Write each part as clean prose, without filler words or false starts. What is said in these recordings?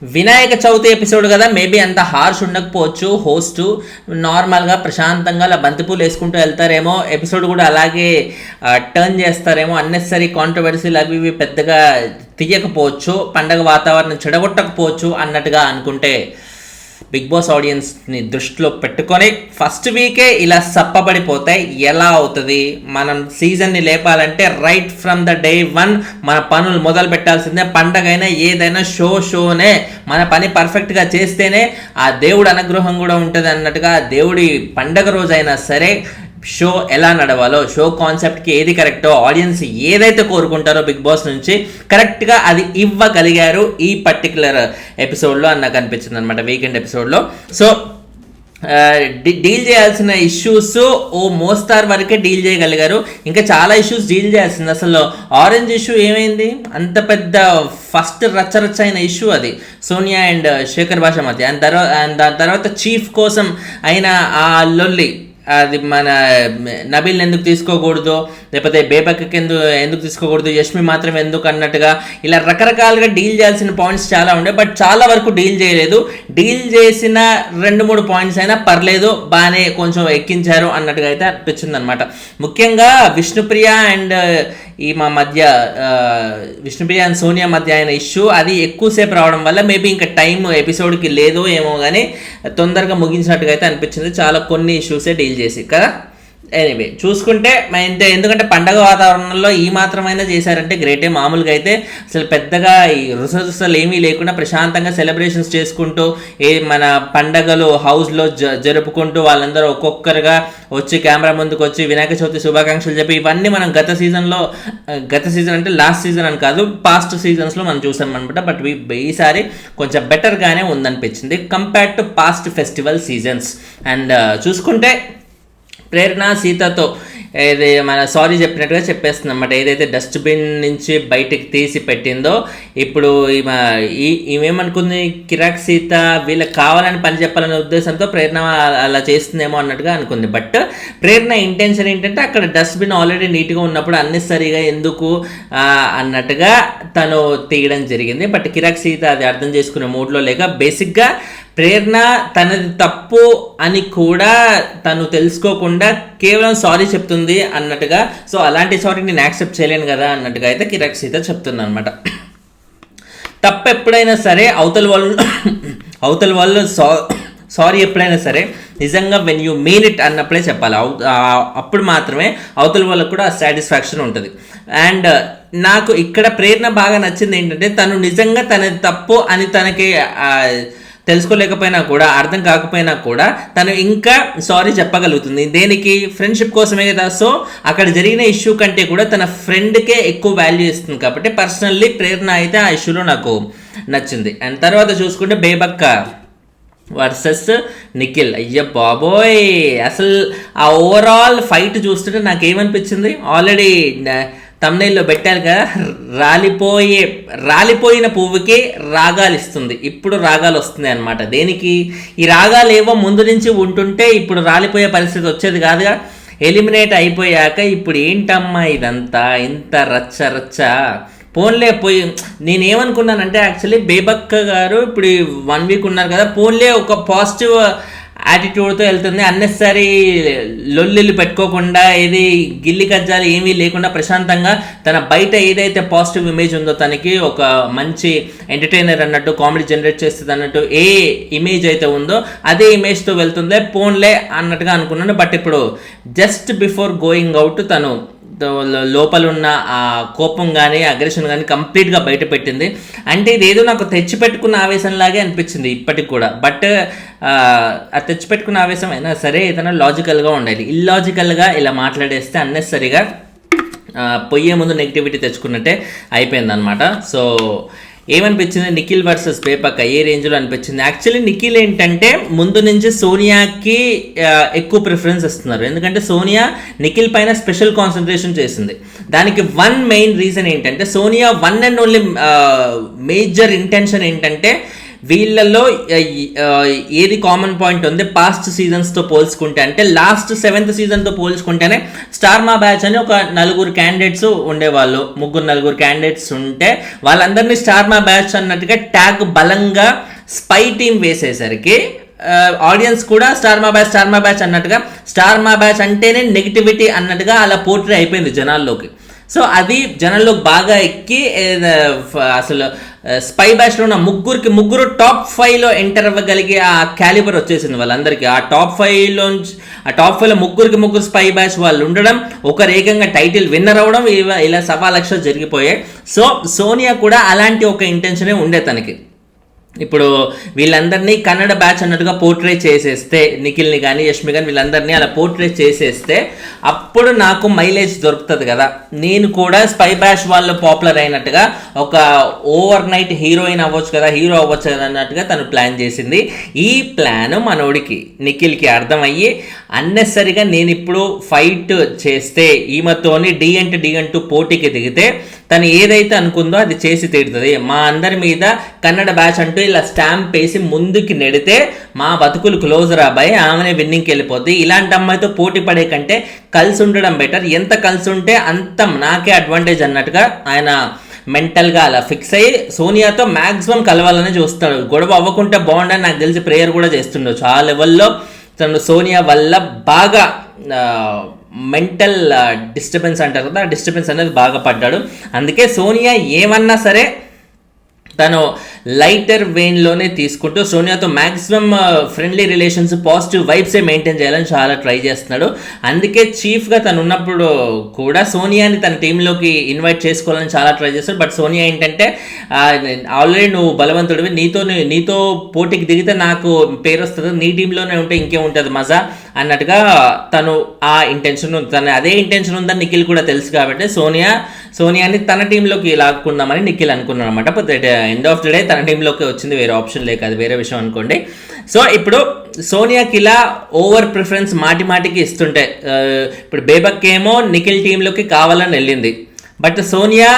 Vinayaka Chavithi episode కదా, maybe అంత harsh ఉండకపోవచ్చు. హోస్ట్ నార్మల్గా ప్రశాంతంగా అలా బంతిపూలు వేసుకుంటూ వెళ్తారేమో, ఎపిసోడ్ కూడా అలాగే టర్న్ చేస్తారేమో. అన్నెసరీ కాంట్రవర్సీలు అవి ఇవి పెద్దగా తీయకపోవచ్చు, పండగ వాతావరణం చెడగొట్టకపోవచ్చు అన్నట్టుగా అనుకుంటే బిగ్ బాస్ ఆడియన్స్ని దృష్టిలో పెట్టుకొని ఫస్ట్ వీకే ఇలా సప్పబడిపోతే ఎలా అవుతుంది? మనం సీజన్ని లేపాలంటే రైట్ ఫ్రమ్ ద డే 1 మన పనులు మొదలు పెట్టాల్సిందే. పండగైనా ఏదైనా షోనే మన పని పర్ఫెక్ట్గా చేస్తేనే ఆ దేవుడి అనుగ్రహం కూడా ఉంటుంది అన్నట్టుగా, దేవుడి పండగ రోజైనా సరే షో ఎలా నడవాలో, షో కాన్సెప్ట్కి ఏది కరెక్టో, ఆడియన్స్ ఏదైతే కోరుకుంటారో బిగ్ బాస్ నుంచి కరెక్ట్గా అది ఇవ్వగలిగారు ఈ పర్టికులర్ ఎపిసోడ్లో అని నాకు అనిపించింది అనమాట, వీకెండ్ ఎపిసోడ్లో. సో డీల్ చేయాల్సిన ఇష్యూస్ ఓ మోస్తారు వరకే డీల్ చేయగలిగారు. ఇంకా చాలా ఇష్యూస్ డీల్ చేయాల్సింది. అసలు ఆరెంజ్ ఇష్యూ ఏమైంది? అంత పెద్ద ఫస్ట్ రచ్చరచ్చ అయిన ఇష్యూ అది, సోనియా అండ్ శేఖర్ భాష మధ్య. దాని తర్వాత చీఫ్ కోసం అయిన ఆ లొల్లి, అది మన నబీల్ని ఎందుకు తీసుకోకూడదు, లేకపోతే బేబక్కి ఎందుకు తీసుకోకూడదు, యష్మి మాత్రం ఎందుకు అన్నట్టుగా, ఇలా రకరకాలుగా డీల్ చేయాల్సిన పాయింట్స్ చాలా ఉండే. బట్ చాలా వరకు డీల్ చేయలేదు. డీల్ చేసిన 2-3 పాయింట్స్ అయినా పర్లేదు, బాగానే కొంచెం ఎక్కించారు అన్నట్టుగా అయితే అనిపించింది అనమాట. ముఖ్యంగా విష్ణుప్రియ అండ్ మా మధ్య, విష్ణుప్రియ అండ్ సోనియా మధ్య అయిన ఇష్యూ, అది ఎక్కువసేపు రావడం వల్ల మేబీ ఇంకా టైం ఎపిసోడ్కి లేదో ఏమో కానీ తొందరగా ముగించినట్టుగా అయితే అనిపించింది. చాలా కొన్ని ఇష్యూసే డీల్ చేసి కదా. ఎనీవే చూసుకుంటే ఎందుకంటే పండగ వాతావరణంలో ఈ మాత్రమైనా చేశారంటే గ్రేటే. మామూలుగా అయితే అసలు పెద్దగా ఈ రుసరుసలు ఏమీ లేకుండా ప్రశాంతంగా సెలబ్రేషన్స్ చేసుకుంటూ మన పండగలు హౌస్లో జరుపుకుంటూ వాళ్ళందరూ ఒక్కొక్కరుగా వచ్చి కెమెరా ముందుకు వచ్చి వినాయక చవితి శుభాకాంక్షలు చెప్పి, ఇవన్నీ మనం గత సీజన్ అంటే లాస్ట్ సీజన్ అని కాదు, పాస్ట్ సీజన్స్లో మనం చూసాం అనమాట. బట్ ఈసారి కొంచెం బెటర్గానే ఉందనిపించింది compared to past festival seasons. And చూసుకుంటే ప్రేరణ సీతతో ఏది మన సారీ చెప్పినట్టుగా చెప్పేస్తుంది అనమాట. ఏదైతే డస్ట్బిన్ నుంచి బయటికి తీసి పెట్టిందో, ఇప్పుడు ఈమెమనుకుంది, కిరాక్ సీత వీళ్ళకి కావాలని పని చెప్పాలనే ఉద్దేశంతో ప్రేరణ అలా చేస్తుందేమో అన్నట్టుగా అనుకుంది. బట్ ప్రేరణ ఇంటెన్షన్ ఏంటంటే అక్కడ డస్ట్బిన్ ఆల్రెడీ నీట్గా ఉన్నప్పుడు అన్నెసరీగా ఎందుకు అన్నట్టుగా తను తీయడం జరిగింది. బట్ కిరాక్ సీత అది అర్థం చేసుకునే మూడ్లో లేక, బేసిక్గా ప్రేరణ తనది తప్పు అని కూడా తను తెలుసుకోకుండా కేవలం సారీ చెప్తుంది అన్నట్టుగా. సో అలాంటి సారీ నేను యాక్సెప్ట్ చేయలేను కదా అన్నట్టుగా అయితే కిరాక్ సీత చెప్తుంది అనమాట. తప్పు ఎప్పుడైనా సరే అవతల వాళ్ళు సారీ ఎప్పుడైనా సరే నిజంగా వెన్ యూ మీన్ ఇట్ అన్నప్పుడే చెప్పాలి. అప్పుడు మాత్రమే అవతల వాళ్ళకు కూడా సాటిస్ఫాక్షన్ ఉంటుంది. అండ్ నాకు ఇక్కడ ప్రేరణ బాగా నచ్చింది ఏంటంటే, తను నిజంగా తనది తప్పు అని తనకి తెలుసుకోలేకపోయినా కూడా, అర్థం కాకపోయినా కూడా తను ఇంకా సారీ చెప్పగలుగుతుంది. దేనికి? ఫ్రెండ్షిప్ కోసమే కదా. సో అక్కడ జరిగిన ఇష్యూ కంటే కూడా తన ఫ్రెండ్కే ఎక్కువ వాల్యూ ఇస్తుంది కాబట్టి పర్సనల్లీ ప్రేరణ అయితే ఆ ఇష్యూలో నాకు నచ్చింది. అండ్ తర్వాత చూసుకుంటే బేబక్క వర్సెస్ నిఖిల్, అయ్య బాబోయ్, అసలు ఆ ఓవరాల్ ఫైట్ చూస్తుంటే నాకేమనిపించింది, ఆల్రెడీ తమ్నైల్లో పెట్టారు కదా, రాలిపోయిన పువ్వుకి రాగాలు ఇస్తుంది. ఇప్పుడు రాగాలు వస్తున్నాయి అనమాట. దేనికి? ఈ రాగాలు ఏవో ముందు నుంచి ఉంటుంటే ఇప్పుడు రాలిపోయే పరిస్థితి వచ్చేది కాదుగా. ఎలిమినేట్ అయిపోయాక ఇప్పుడు ఏంటమ్మా ఇదంతా, ఇంత రచ్చ పోన్లే పోయి. నేనేమనుకున్నానంటే యాక్చువల్లీ బేబక్క గారు ఇప్పుడు 1 వీక్ ఉన్నారు కదా, పోన్లే ఒక పాజిటివ్ యాటిట్యూడ్తో వెళ్తుంది, అన్నెసరీ లొల్లిలు పెట్టుకోకుండా, ఏది గిల్లి కజ్జాలు ఏమీ లేకుండా ప్రశాంతంగా తన బయట ఏదైతే పాజిటివ్ ఇమేజ్ ఉందో, తనకి ఒక మంచి ఎంటర్టైనర్ అన్నట్టు, కామెడీ జనరేట్ చేస్తుంది అన్నట్టు ఏ ఇమేజ్ అయితే ఉందో అదే ఇమేజ్తో వెళ్తుందే, పోన్లే అన్నట్టుగా అనుకున్నాను. బట్ ఇప్పుడు జస్ట్ బిఫోర్ గోయింగ్ అవుట్ తను లోపల ఉన్న ఆ కోపం కానీ అగ్రెషన్ కానీ కంప్లీట్గా బయట పెట్టింది. అంటే ఇదేదో నాకు తెచ్చిపెట్టుకున్న ఆవేశంలాగే అనిపించింది ఇప్పటికి కూడా. బట్ ఆ తెచ్చిపెట్టుకున్న ఆవేశం అయినా సరే ఏదైనా లాజికల్గా ఉండాలి. ఇల్లాజికల్గా ఇలా మాట్లాడేస్తే అన్నెసరిగా పొయ్యే ముందు నెగిటివిటీ తెచ్చుకున్నట్టే అయిపోయింది అనమాట. సో ఏమనిపించింది, నిఖిల్ వర్సెస్ బేబక్క ఏ రేంజ్లో అనిపించింది? యాక్చువల్లీ నిఖిల్ ఏంటంటే ముందు నుంచి సోనియాకి ఎక్కువ ప్రిఫరెన్స్ ఇస్తున్నారు. ఎందుకంటే సోనియా నిఖిల్ పైన స్పెషల్ కాన్సన్ట్రేషన్ చేసింది. దానికి మెయిన్ రీజన్ ఏంటంటే, Sonia 1 and only major intention ఏంటంటే వీళ్ళల్లో ఏది కామన్ పాయింట్ ఉంది పాస్ట్ సీజన్స్తో పోల్చుకుంటే అంటే లాస్ట్ 7th సీజన్తో పోల్చుకుంటేనే స్టార్ మా బ్యాచ్ అని ఒక 4 క్యాండిడేట్స్ ఉండేవాళ్ళు, 3-4 క్యాండిడేట్స్ ఉంటే వాళ్ళందరినీ స్టార్ మా బ్యాచ్ అన్నట్టుగా ట్యాగ్ బలంగా స్పై టీం వేసేసరికి ఆడియన్స్ కూడా స్టార్ మా బ్యాచ్ అన్నట్టుగా స్టార్ మా బ్యాచ్ అంటేనే నెగిటివిటీ అన్నట్టుగా అలా పోర్ట్రే అయిపోయింది జనాల్లోకి. సో అది జనాల్లోకి బాగా ఎక్కి అసలు స్పై బ్యాచ్లో ఉన్న ముగ్గురు టాప్ 5లో ఎంటర్ అవ్వగలిగే ఆ క్యాలిబర్ వచ్చేసింది వాళ్ళందరికీ. ఆ టాప్ 5లో ముగ్గురు స్పై బ్యాచ్ వాళ్ళు ఉండడం, ఒకరు ఏకంగా టైటిల్ విన్నర్ అవ్వడం, ఇలా 1,15,00,000 జరిగిపోయాయి. సో సోనియా కూడా అలాంటి ఒక ఇంటెన్షనే ఉండే తనకి. ఇప్పుడు వీళ్ళందరినీ కన్నడ బ్యాచ్ అన్నట్టుగా పోర్ట్రే చేసేస్తే, నిఖిల్ని కానీ యష్మి కానీ వీళ్ళందరినీ అలా పోర్ట్రే చేసేస్తే అప్పుడు నాకు మైలేజ్ దొరుకుతుంది కదా. నేను కూడా స్పై బ్యాచ్ వాళ్ళు పాపులర్ అయినట్టుగా ఒక ఓవర్ నైట్ హీరోయిన్ అవ్వచ్చు కదా, హీరో అవ్వచ్చు కదా అన్నట్టుగా తను ప్లాన్ చేసింది. ఈ ప్లాన్ మనోడికి నిఖిల్కి అర్థమయ్యి అన్నెసరిగా నేను ఇప్పుడు ఫైట్ చేస్తే ఈమెతోని డి అంటూ పోటీకి దిగితే తను ఏదైతే అనుకుందో అది చేసి తీరుతుంది. మా అందరి మీద కన్నడ బ్యాచ్ అంటూ ఇలా స్టాంప్ వేసి ముందుకి నెడితే మా బతుకులు క్లోజ్ రాబాయి, ఆమెనే విన్నింగ్కి వెళ్ళిపోద్ది. ఇలాంటి అమ్మాయితో పోటీ పడే కంటే కలిసి ఉండడం బెటర్, ఎంత కలిసి ఉంటే అంత నాకే అడ్వాంటేజ్ అన్నట్టుగా ఆయన మెంటల్గా అలా ఫిక్స్ అయ్యి సోనియాతో మ్యాక్సిమం కలవాలని చూస్తాడు. గొడవ అవ్వకుంటే బాగుండని నాకు తెలిసి ప్రేయర్ కూడా చేస్తుండొచ్చు. ఆ లెవెల్లో తను సోనియా వల్ల బాగా మెంటల్ డిస్టర్బెన్స్ అంటారు కదా, ఆ డిస్టర్బెన్స్ అనేది బాగా పడ్డాడు. అందుకే సోనియా ఏమన్నా సరే తను లైటర్ వెయిన్లోనే తీసుకుంటూ సోనియాతో మ్యాక్సిమం ఫ్రెండ్లీ రిలేషన్స్, పాజిటివ్ వైబ్సే మెయింటైన్ చేయాలని చాలా ట్రై చేస్తున్నాడు. అందుకే చీఫ్గా తను ఉన్నప్పుడు కూడా సోనియాని తన టీంలోకి ఇన్వైట్ చేసుకోవాలని చాలా ట్రై చేస్తాడు. బట్ సోనియా ఏంటంటే ఆల్రెడీ నువ్వు బలవంతుడివి, నీతో పోటీకి దిగితే నాకు పేరు వస్తుంది, నీ టీంలోనే ఉంటే ఇంకేం ఉంటుంది మజా అన్నట్టుగా తను ఆ ఇంటెన్షన్, అదే ఇంటెన్షన్ ఉందని నిఖిల్ కూడా తెలుసు కాబట్టి సోనియాని తన టీంలోకి లాక్కుందామని నిఖిల్ అనుకున్నాడు అనమాట. But end of the day తన టీంలోకి వచ్చింది, వేరే ఆప్షన్ లేక అది వేరే విషయం అనుకోండి. సో ఇప్పుడు సోనియాకి ఇలా ఓవర్ ప్రిఫరెన్స్ మాటికి ఇస్తుంటే ఇప్పుడు బేబక్ ఏమో నిఖిల్ టీంలోకి కావాలని వెళ్ళింది. బట్ సోనియా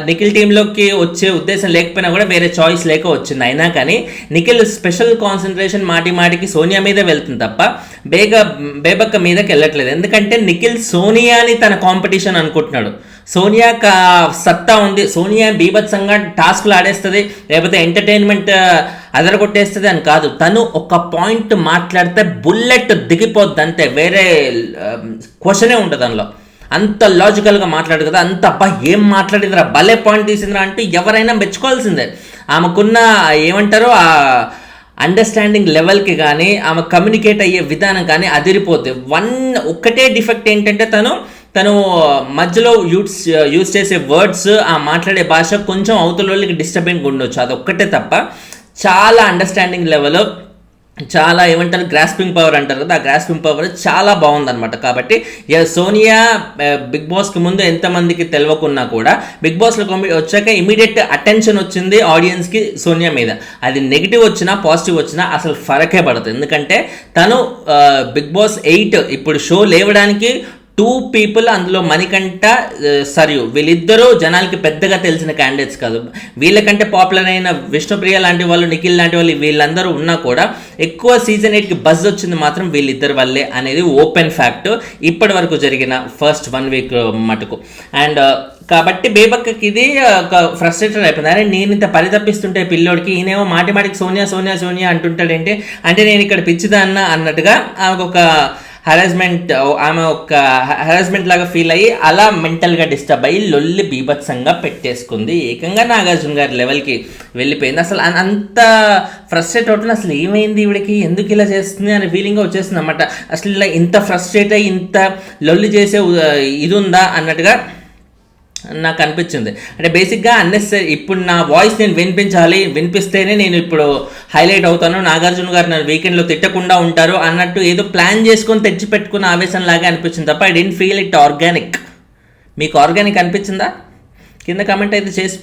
నిఖిల్ టీంలోకి వచ్చే ఉద్దేశం లేకపోయినా కూడా వేరే చాయిస్ లేక వచ్చింది. అయినా కానీ నిఖిల్ స్పెషల్ కాన్సన్ట్రేషన్ మాటికి సోనియా మీదే వెళ్తుంది తప్ప బేబక్క మీదకి వెళ్ళట్లేదు. ఎందుకంటే నిఖిల్ సోనియాని తన కాంపిటీషన్ అనుకుంటున్నాడు. సోనియాకి సత్తా ఉంది, సోనియా బీభత్సంగా టాస్క్లు ఆడేస్తుంది, లేకపోతే ఎంటర్టైన్మెంట్ అదరగొట్టేస్తుంది అని కాదు. తను ఒక పాయింట్ మాట్లాడితే బుల్లెట్ దిగిపోద్ది అంతే, వేరే క్వశ్చనే ఉంటుంది అందులో. అంత లాజికల్గా మాట్లాడు కదా, అంత అబ్బా ఏం మాట్లాడిందిరా, భలే పాయింట్ తీసిందిరా అంటూ ఎవరైనా మెచ్చుకోవాల్సిందే. ఆమెకున్న ఏమంటారో ఆ అండర్స్టాండింగ్ లెవెల్కి కానీ ఆమె కమ్యూనికేట్ అయ్యే విధానం కానీ అదిరిపోద్ది. ఒక్కటే డిఫెక్ట్ ఏంటంటే తను మధ్యలో యూజ్ చేసే వర్డ్స్, ఆ మాట్లాడే భాష కొంచెం అవతల వాళ్ళకి డిస్టర్బెంట్గా ఉండొచ్చు, అదొక్కటే తప్ప చాలా అండర్స్టాండింగ్ లెవెల్, చాలా ఏమంటారు గ్రాస్పింగ్ పవర్ అంటారు కదా, ఆ గ్రాస్పింగ్ పవర్ చాలా బాగుందన్నమాట. కాబట్టి సోనియా బిగ్ బాస్కి ముందు ఎంతమందికి తెలియకున్నా కూడా బిగ్ బాస్లో వచ్చాక ఇమీడియట్ అటెన్షన్ వచ్చింది ఆడియన్స్కి సోనియా మీద. అది నెగిటివ్ వచ్చినా పాజిటివ్ వచ్చినా అసలు ఫరకే పడుతుంది. ఎందుకంటే తను బిగ్ బాస్ 8 ఇప్పుడు షో లేవడానికి 2 people, అందులో మణికంఠ, సరియు, వీళ్ళిద్దరూ జనాలకి పెద్దగా తెలిసిన క్యాండిడేట్స్ కాదు. వీళ్ళకంటే పాపులర్ అయిన విష్ణుప్రియ లాంటి వాళ్ళు, నిఖిల్ లాంటి వాళ్ళు, వీళ్ళందరూ ఉన్నా కూడా ఎక్కువ సీజన్ 8కి బజ్ వచ్చింది మాత్రం వీళ్ళిద్దరు వల్లే అనేది ఓపెన్ ఫ్యాక్ట్ ఇప్పటి వరకు జరిగిన ఫస్ట్ 1 week మటుకు. అండ్ కాబట్టి బేబక్కకి ఇది ఒక ఫ్రస్ట్రేటెడ్ అయిపోయింది. అరే నేను ఇంత పరితపిస్తుంటే పిల్లోడికి ఈయనేమో మాటికి సోనియా అంటుంటాడేంటి అంటే నేను ఇక్కడ పిచ్చిదాన్న అన్నట్టుగా ఆమెకు ఒక హెరాస్మెంట్ లాగా ఫీల్ అయ్యి అలా మెంటల్గా డిస్టర్బ్ అయ్యి లొల్లి బీభత్సంగా పెట్టేసుకుంది. ఏకంగా నాగార్జున గారి లెవెల్కి వెళ్ళిపోయింది. అసలు అంత ఫ్రస్ట్రేట్ అవుతుంది, అసలు ఏమైంది ఈవిడికి, ఎందుకు ఇలా చేస్తుంది అనే ఫీలింగ్ వచ్చేస్తుంది అన్నమాట. అసలు ఇలా ఇంత ఫ్రస్ట్రేట్ అయ్యి ఇంత లొల్లి చేసే ఇది ఉందా అన్నట్టుగా నాకు అనిపించింది. అంటే బేసిక్గా అన్నెసరీ ఇప్పుడు నా వాయిస్ నేను వినిపిస్తేనే నేను ఇప్పుడు హైలైట్ అవుతాను, నాగార్జున గారు నన్ను వీకెండ్లో తిట్టకుండా ఉంటారు అన్నట్టు ఏదో ప్లాన్ చేసుకొని తెచ్చిపెట్టుకున్న ఆవేశం లాగా అనిపించింది తప్ప I didn't feel it organic. మీకు ఆర్గానిక్ అనిపించిందా? కింద కమెంట్ అయితే చేసి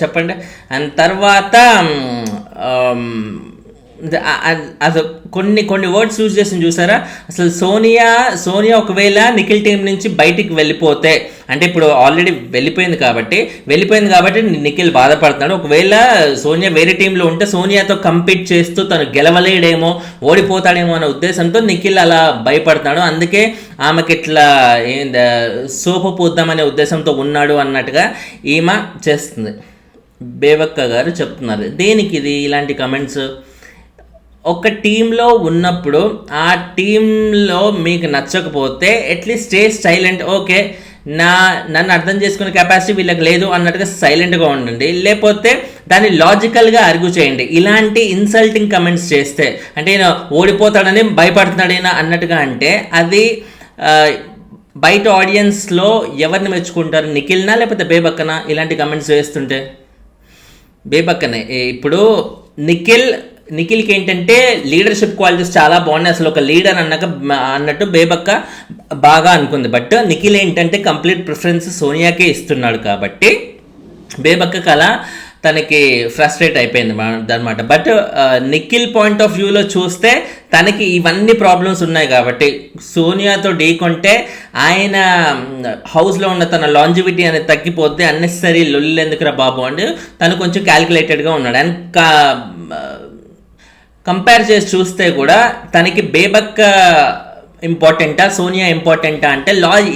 చెప్పండి. అండ్ తర్వాత అది కొన్ని వర్డ్స్ యూజ్ చేసి చూసారా, అసలు సోనియా ఒకవేళ నిఖిల్ టీం నుంచి బయటికి వెళ్ళిపోతే అంటే ఇప్పుడు ఆల్రెడీ వెళ్ళిపోయింది కాబట్టి నిఖిల్ బాధపడుతున్నాడు. ఒకవేళ సోనియా వేరే టీంలో ఉంటే సోనియాతో కంపీట్ చేస్తూ తను గెలవలేడేమో, ఓడిపోతాడేమో అనే ఉద్దేశంతో నిఖిల్ అలా భయపడుతున్నాడు. అందుకే ఆమెకి ఇట్లా సోపు పూద్దామనే ఉద్దేశంతో ఉన్నాడు అన్నట్టుగా ఈమె చేస్తుంది. బేబక్క గారు చెప్తున్నారు. దేనికి ఇది ఇలాంటి కమెంట్స్? ఒక టీంలో ఉన్నప్పుడు ఆ టీంలో మీకు నచ్చకపోతే అట్లీస్ట్ స్టే సైలెంట్. ఓకే, నన్ను అర్థం చేసుకునే కెపాసిటీ వీళ్ళకి లేదు అన్నట్టుగా సైలెంట్గా ఉండండి. లేకపోతే దాన్ని లాజికల్గా ఆర్గ్యూ చేయండి. ఇలాంటి ఇన్సల్టింగ్ కమెంట్స్ చేస్తే, అంటే ఈయన ఓడిపోతాడని భయపడుతున్నాడైనా అన్నట్టుగా అంటే అది బయట ఆడియన్స్లో ఎవరిని మెచ్చుకుంటారు? నిఖిల్నా లేకపోతే బేబక్కనా? ఇలాంటి కమెంట్స్ చేస్తుంటే బేబక్కనే. ఇప్పుడు నిఖిల్కి ఏంటంటే లీడర్షిప్ క్వాలిటీస్ చాలా బాగున్నాయి, అసలు ఒక లీడర్ అన్నట్టు బేబక్క బాగా అనుకుంది. బట్ నిఖిల్ ఏంటంటే కంప్లీట్ ప్రిఫరెన్స్ సోనియాకే ఇస్తున్నాడు కాబట్టి బేబక్కకి అలా తనకి ఫ్రస్ట్రేట్ అయిపోయింది అనమాట. బట్ నిఖిల్ పాయింట్ ఆఫ్ వ్యూలో చూస్తే తనకి ఇవన్నీ ప్రాబ్లమ్స్ ఉన్నాయి కాబట్టి సోనియాతో ఢీకొంటే ఆయన హౌస్లో ఉన్న తన లాంజివిటీ అనేది తగ్గిపోతే అన్నెసరీ లొల్లి ఎందుకురా బాబు అంటే తను కొంచెం క్యాలిక్యులేటెడ్గా ఉన్నాడు. అండ్ కంపేర్ చేసి చూస్తే కూడా తనకి బేబక్క ఇంపార్టెంటా సోనియా ఇంపార్టెంటా అంటే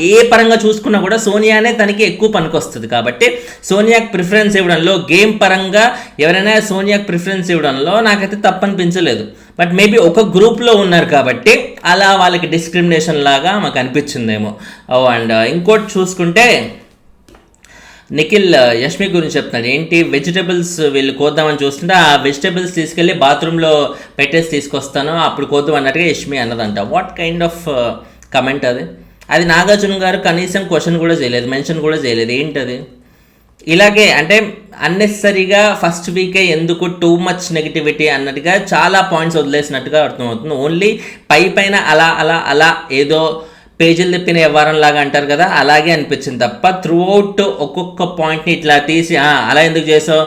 ఏ పరంగా చూసుకున్నా కూడా సోనియానే తనకి ఎక్కువ పనికొస్తుంది. కాబట్టి సోనియాకి ప్రిఫరెన్స్ ఇవ్వడంలో, గేమ్ పరంగా ఎవరైనా సోనియాకి ప్రిఫరెన్స్ ఇవ్వడంలో నాకైతే తప్పనిపించలేదు. బట్ మేబీ ఒక గ్రూప్లో ఉన్నారు కాబట్టి అలా వాళ్ళకి డిస్క్రిమినేషన్ లాగా మాకు అనిపించిందేమో. అండ్ ఇంకోటి చూసుకుంటే నిఖిల్ యష్మి గురించి చెప్తున్నాడు. ఏంటి వెజిటబుల్స్ వీళ్ళు కోద్దామని చూస్తుంటే ఆ వెజిటబుల్స్ తీసుకెళ్ళి బాత్రూంలో పెట్టేసి తీసుకొస్తాను అప్పుడు కోద్దాం అన్నట్టుగా యష్మి అన్నదంట. వాట్ కైండ్ ఆఫ్ కమెంట్ అది? అది నాగార్జున గారు కనీసం క్వశ్చన్ కూడా చేయలేదు, మెన్షన్ కూడా చేయలేదు. ఏంటది? ఇలాగే అంటే అన్నెసరీగా ఫస్ట్ వీకే ఎందుకు టూ మచ్ నెగిటివిటీ అన్నట్టుగా చాలా పాయింట్స్ వదిలేసినట్టుగా అర్థమవుతుంది. ఓన్లీ పైన అలా అలా అలా ఏదో పేజీలు తిప్పిన వ్యవహారం లాగా అంటారు కదా, అలాగే అనిపించింది తప్ప త్రూ అవుట్ ఒక్కొక్క పాయింట్ని ఇట్లా తీసి అలా ఎందుకు చేసావు,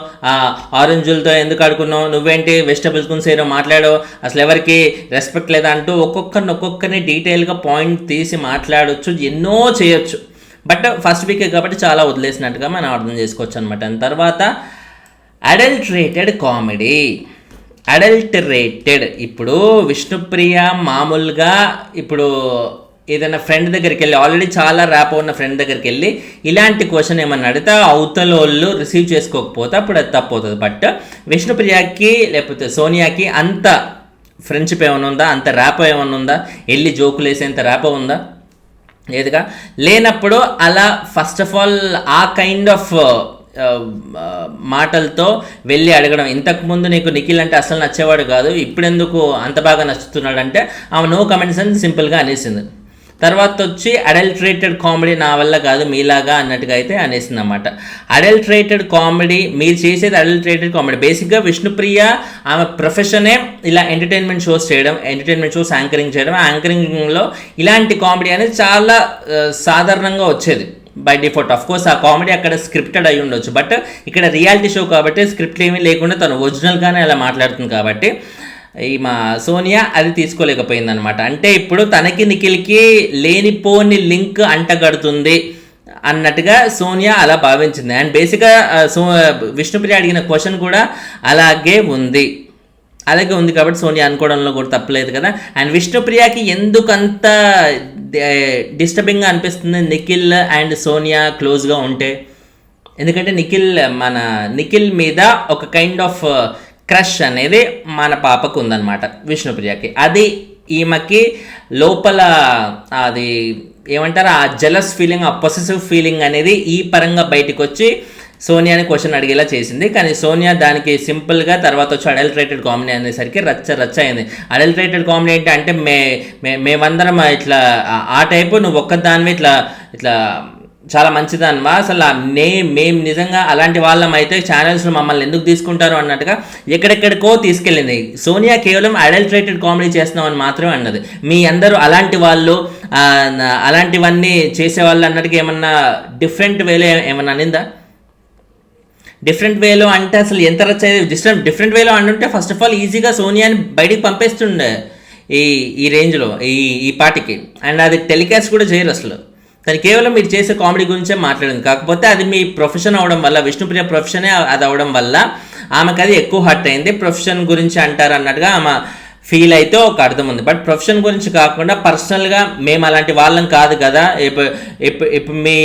ఆరెంజులతో ఎందుకు ఆడుకున్నావు, నువ్వేంటి వెజిటబుల్స్ గురించి ఏదో మాట్లాడావు, అసలు ఎవరికి రెస్పెక్ట్ లేదా అంటూ ఒక్కొక్కరిని డీటెయిల్గా పాయింట్ తీసి మాట్లాడవచ్చు, ఎన్నో చేయొచ్చు. బట్ ఫస్ట్ వీకే కాబట్టి చాలా వదిలేసినట్టుగా మనం అర్థం చేసుకోవచ్చు అనమాట. దాని తర్వాత అడల్టరేటెడ్ కామెడీ. ఇప్పుడు విష్ణుప్రియ మామూలుగా ఇప్పుడు ఏదైనా ఫ్రెండ్ దగ్గరికి వెళ్ళి, ఆల్రెడీ చాలా ర్యాప్ ఉన్న ఫ్రెండ్ దగ్గరికి వెళ్ళి ఇలాంటి క్వశ్చన్ ఏమన్నా అడిగితే అవతల వాళ్ళు రిసీవ్ చేసుకోకపోతే అప్పుడు అది తప్పవుతుంది. బట్ విష్ణుప్రియకి లేకపోతే సోనియాకి అంత ఫ్రెండ్షిప్ ఏమైనా ఉందా, అంత ర్యాప్ ఏమైనా ఉందా, వెళ్ళి జోకులు వేసేంత ర్యాప్ ఉందా? లేదుగా. లేనప్పుడు అలా ఫస్ట్ ఆఫ్ ఆల్ ఆ కైండ్ ఆఫ్ మాటలతో వెళ్ళి అడగడం. ఇంతకుముందు నీకు నిఖిల్ అంటే అసలు నచ్చేవాడు కాదు, ఇప్పుడెందుకు అంత బాగా నచ్చుతున్నాడు అంటే ఆమె నో కమెంట్స్ అని సింపుల్గా అనేసింది. తర్వాత వచ్చి అడల్టరేటెడ్ కామెడీ నా వల్ల కాదు మీలాగా అన్నట్టుగా అయితే అనేసింది అన్నమాట. అడల్టరేటెడ్ కామెడీ, మీరు చేసేది అడల్టరేటెడ్ కామెడీ. బేసిక్గా విష్ణుప్రియ ఆమె ప్రొఫెషనే ఇలా ఎంటర్టైన్మెంట్ షోస్ చేయడం, ఎంటర్టైన్మెంట్ షోస్ యాంకరింగ్ చేయడం. యాంకరింగ్లో ఇలాంటి కామెడీ అనేది చాలా సాధారణంగా వచ్చేది బై డిఫాల్ట్. ఆఫ్ కోర్స్ ఆ కామెడీ అక్కడ స్క్రిప్టెడ్ అయి ఉండొచ్చు, బట్ ఇక్కడ రియాలిటీ షో కాబట్టి స్క్రిప్ట్ ఏమీ లేకుండా తను ఒరిజినల్గానే అలా మాట్లాడుతుంది కాబట్టి మా సోనియా అది తీసుకోలేకపోయింది అనమాట. అంటే ఇప్పుడు తనకి నిఖిల్కి లేనిపోని లింక్ అంటగడుతుంది అన్నట్టుగా సోనియా అలా భావించింది. అండ్ బేసిక్గా విష్ణుప్రియ అడిగిన క్వశ్చన్ కూడా అలాగే ఉంది కాబట్టి సోనియా అనుకోవడంలో కూడా తప్పలేదు కదా. అండ్ విష్ణుప్రియకి ఎందుకంత డిస్టర్బింగ్గా అనిపిస్తుంది నిఖిల్ అండ్ సోనియా క్లోజ్గా ఉంటే? ఎందుకంటే నిఖిల్ మీద ఒక కైండ్ ఆఫ్ క్రష్ అనేది మన పాపకు ఉందన్నమాట విష్ణుప్రియకి. అది ఈమెకి లోపల అది ఏమంటారు, ఆ జెలస్ ఫీలింగ్, ఆ పొసెసివ్ ఫీలింగ్ అనేది ఈ పరంగా బయటకు వచ్చి సోనియాని క్వశ్చన్ అడిగేలా చేసింది. కానీ సోనియా దానికి సింపుల్గా తర్వాత వచ్చి అడల్టరేటెడ్ కామెడీ అనేసరికి రచ్చ అయింది. అడల్టరేటెడ్ కామెడీ ఏంటి అంటే మేమందరం ఇట్లా ఆ టైపు, నువ్వు ఒక్కదానివి ఇట్లా చాలా మంచిదన్నమా, అసలు మేము నిజంగా అలాంటి వాళ్ళం అయితే ఛానల్స్లో మమ్మల్ని ఎందుకు తీసుకుంటారు అన్నట్టుగా ఎక్కడెక్కడికో తీసుకెళ్ళింది. సోనియా కేవలం అడల్టరేటెడ్ కామెడీ చేస్తున్నామని మాత్రమే అన్నది. మీ అందరూ అలాంటి వాళ్ళు, అలాంటివన్నీ చేసేవాళ్ళు అన్నట్టుగా ఏమన్నా డిఫరెంట్ వేలో ఏమన్నా అనిందా? డిఫరెంట్ వేలో అంటే అసలు ఎంత రచ్చ డిఫరెంట్ వేలో అంటుంటే ఫస్ట్ ఆఫ్ ఆల్ ఈజీగా సోనియాని బయటికి పంపేస్తుండే ఈ రేంజ్లో ఈ పాటికి. అండ్ అది టెలికాస్ట్ కూడా చేయరు అసలు. తను కేవలం మీరు చేసే కామెడీ గురించే మాట్లాడింది. కాకపోతే అది మీ ప్రొఫెషన్ అవడం వల్ల, విష్ణుప్రియ ప్రొఫెషనే అది అవడం వల్ల ఆమెకు అది ఎక్కువ హర్ట్ అయింది. ప్రొఫెషన్ గురించి అంటారు అన్నట్టుగా ఆమె ఫీల్ అయితే ఒక అర్థం ఉంది. బట్ ప్రొఫెషన్ గురించి కాకుండా పర్సనల్గా మేము అలాంటి వాళ్ళం కాదు కదా, ఇప్పుడు మీ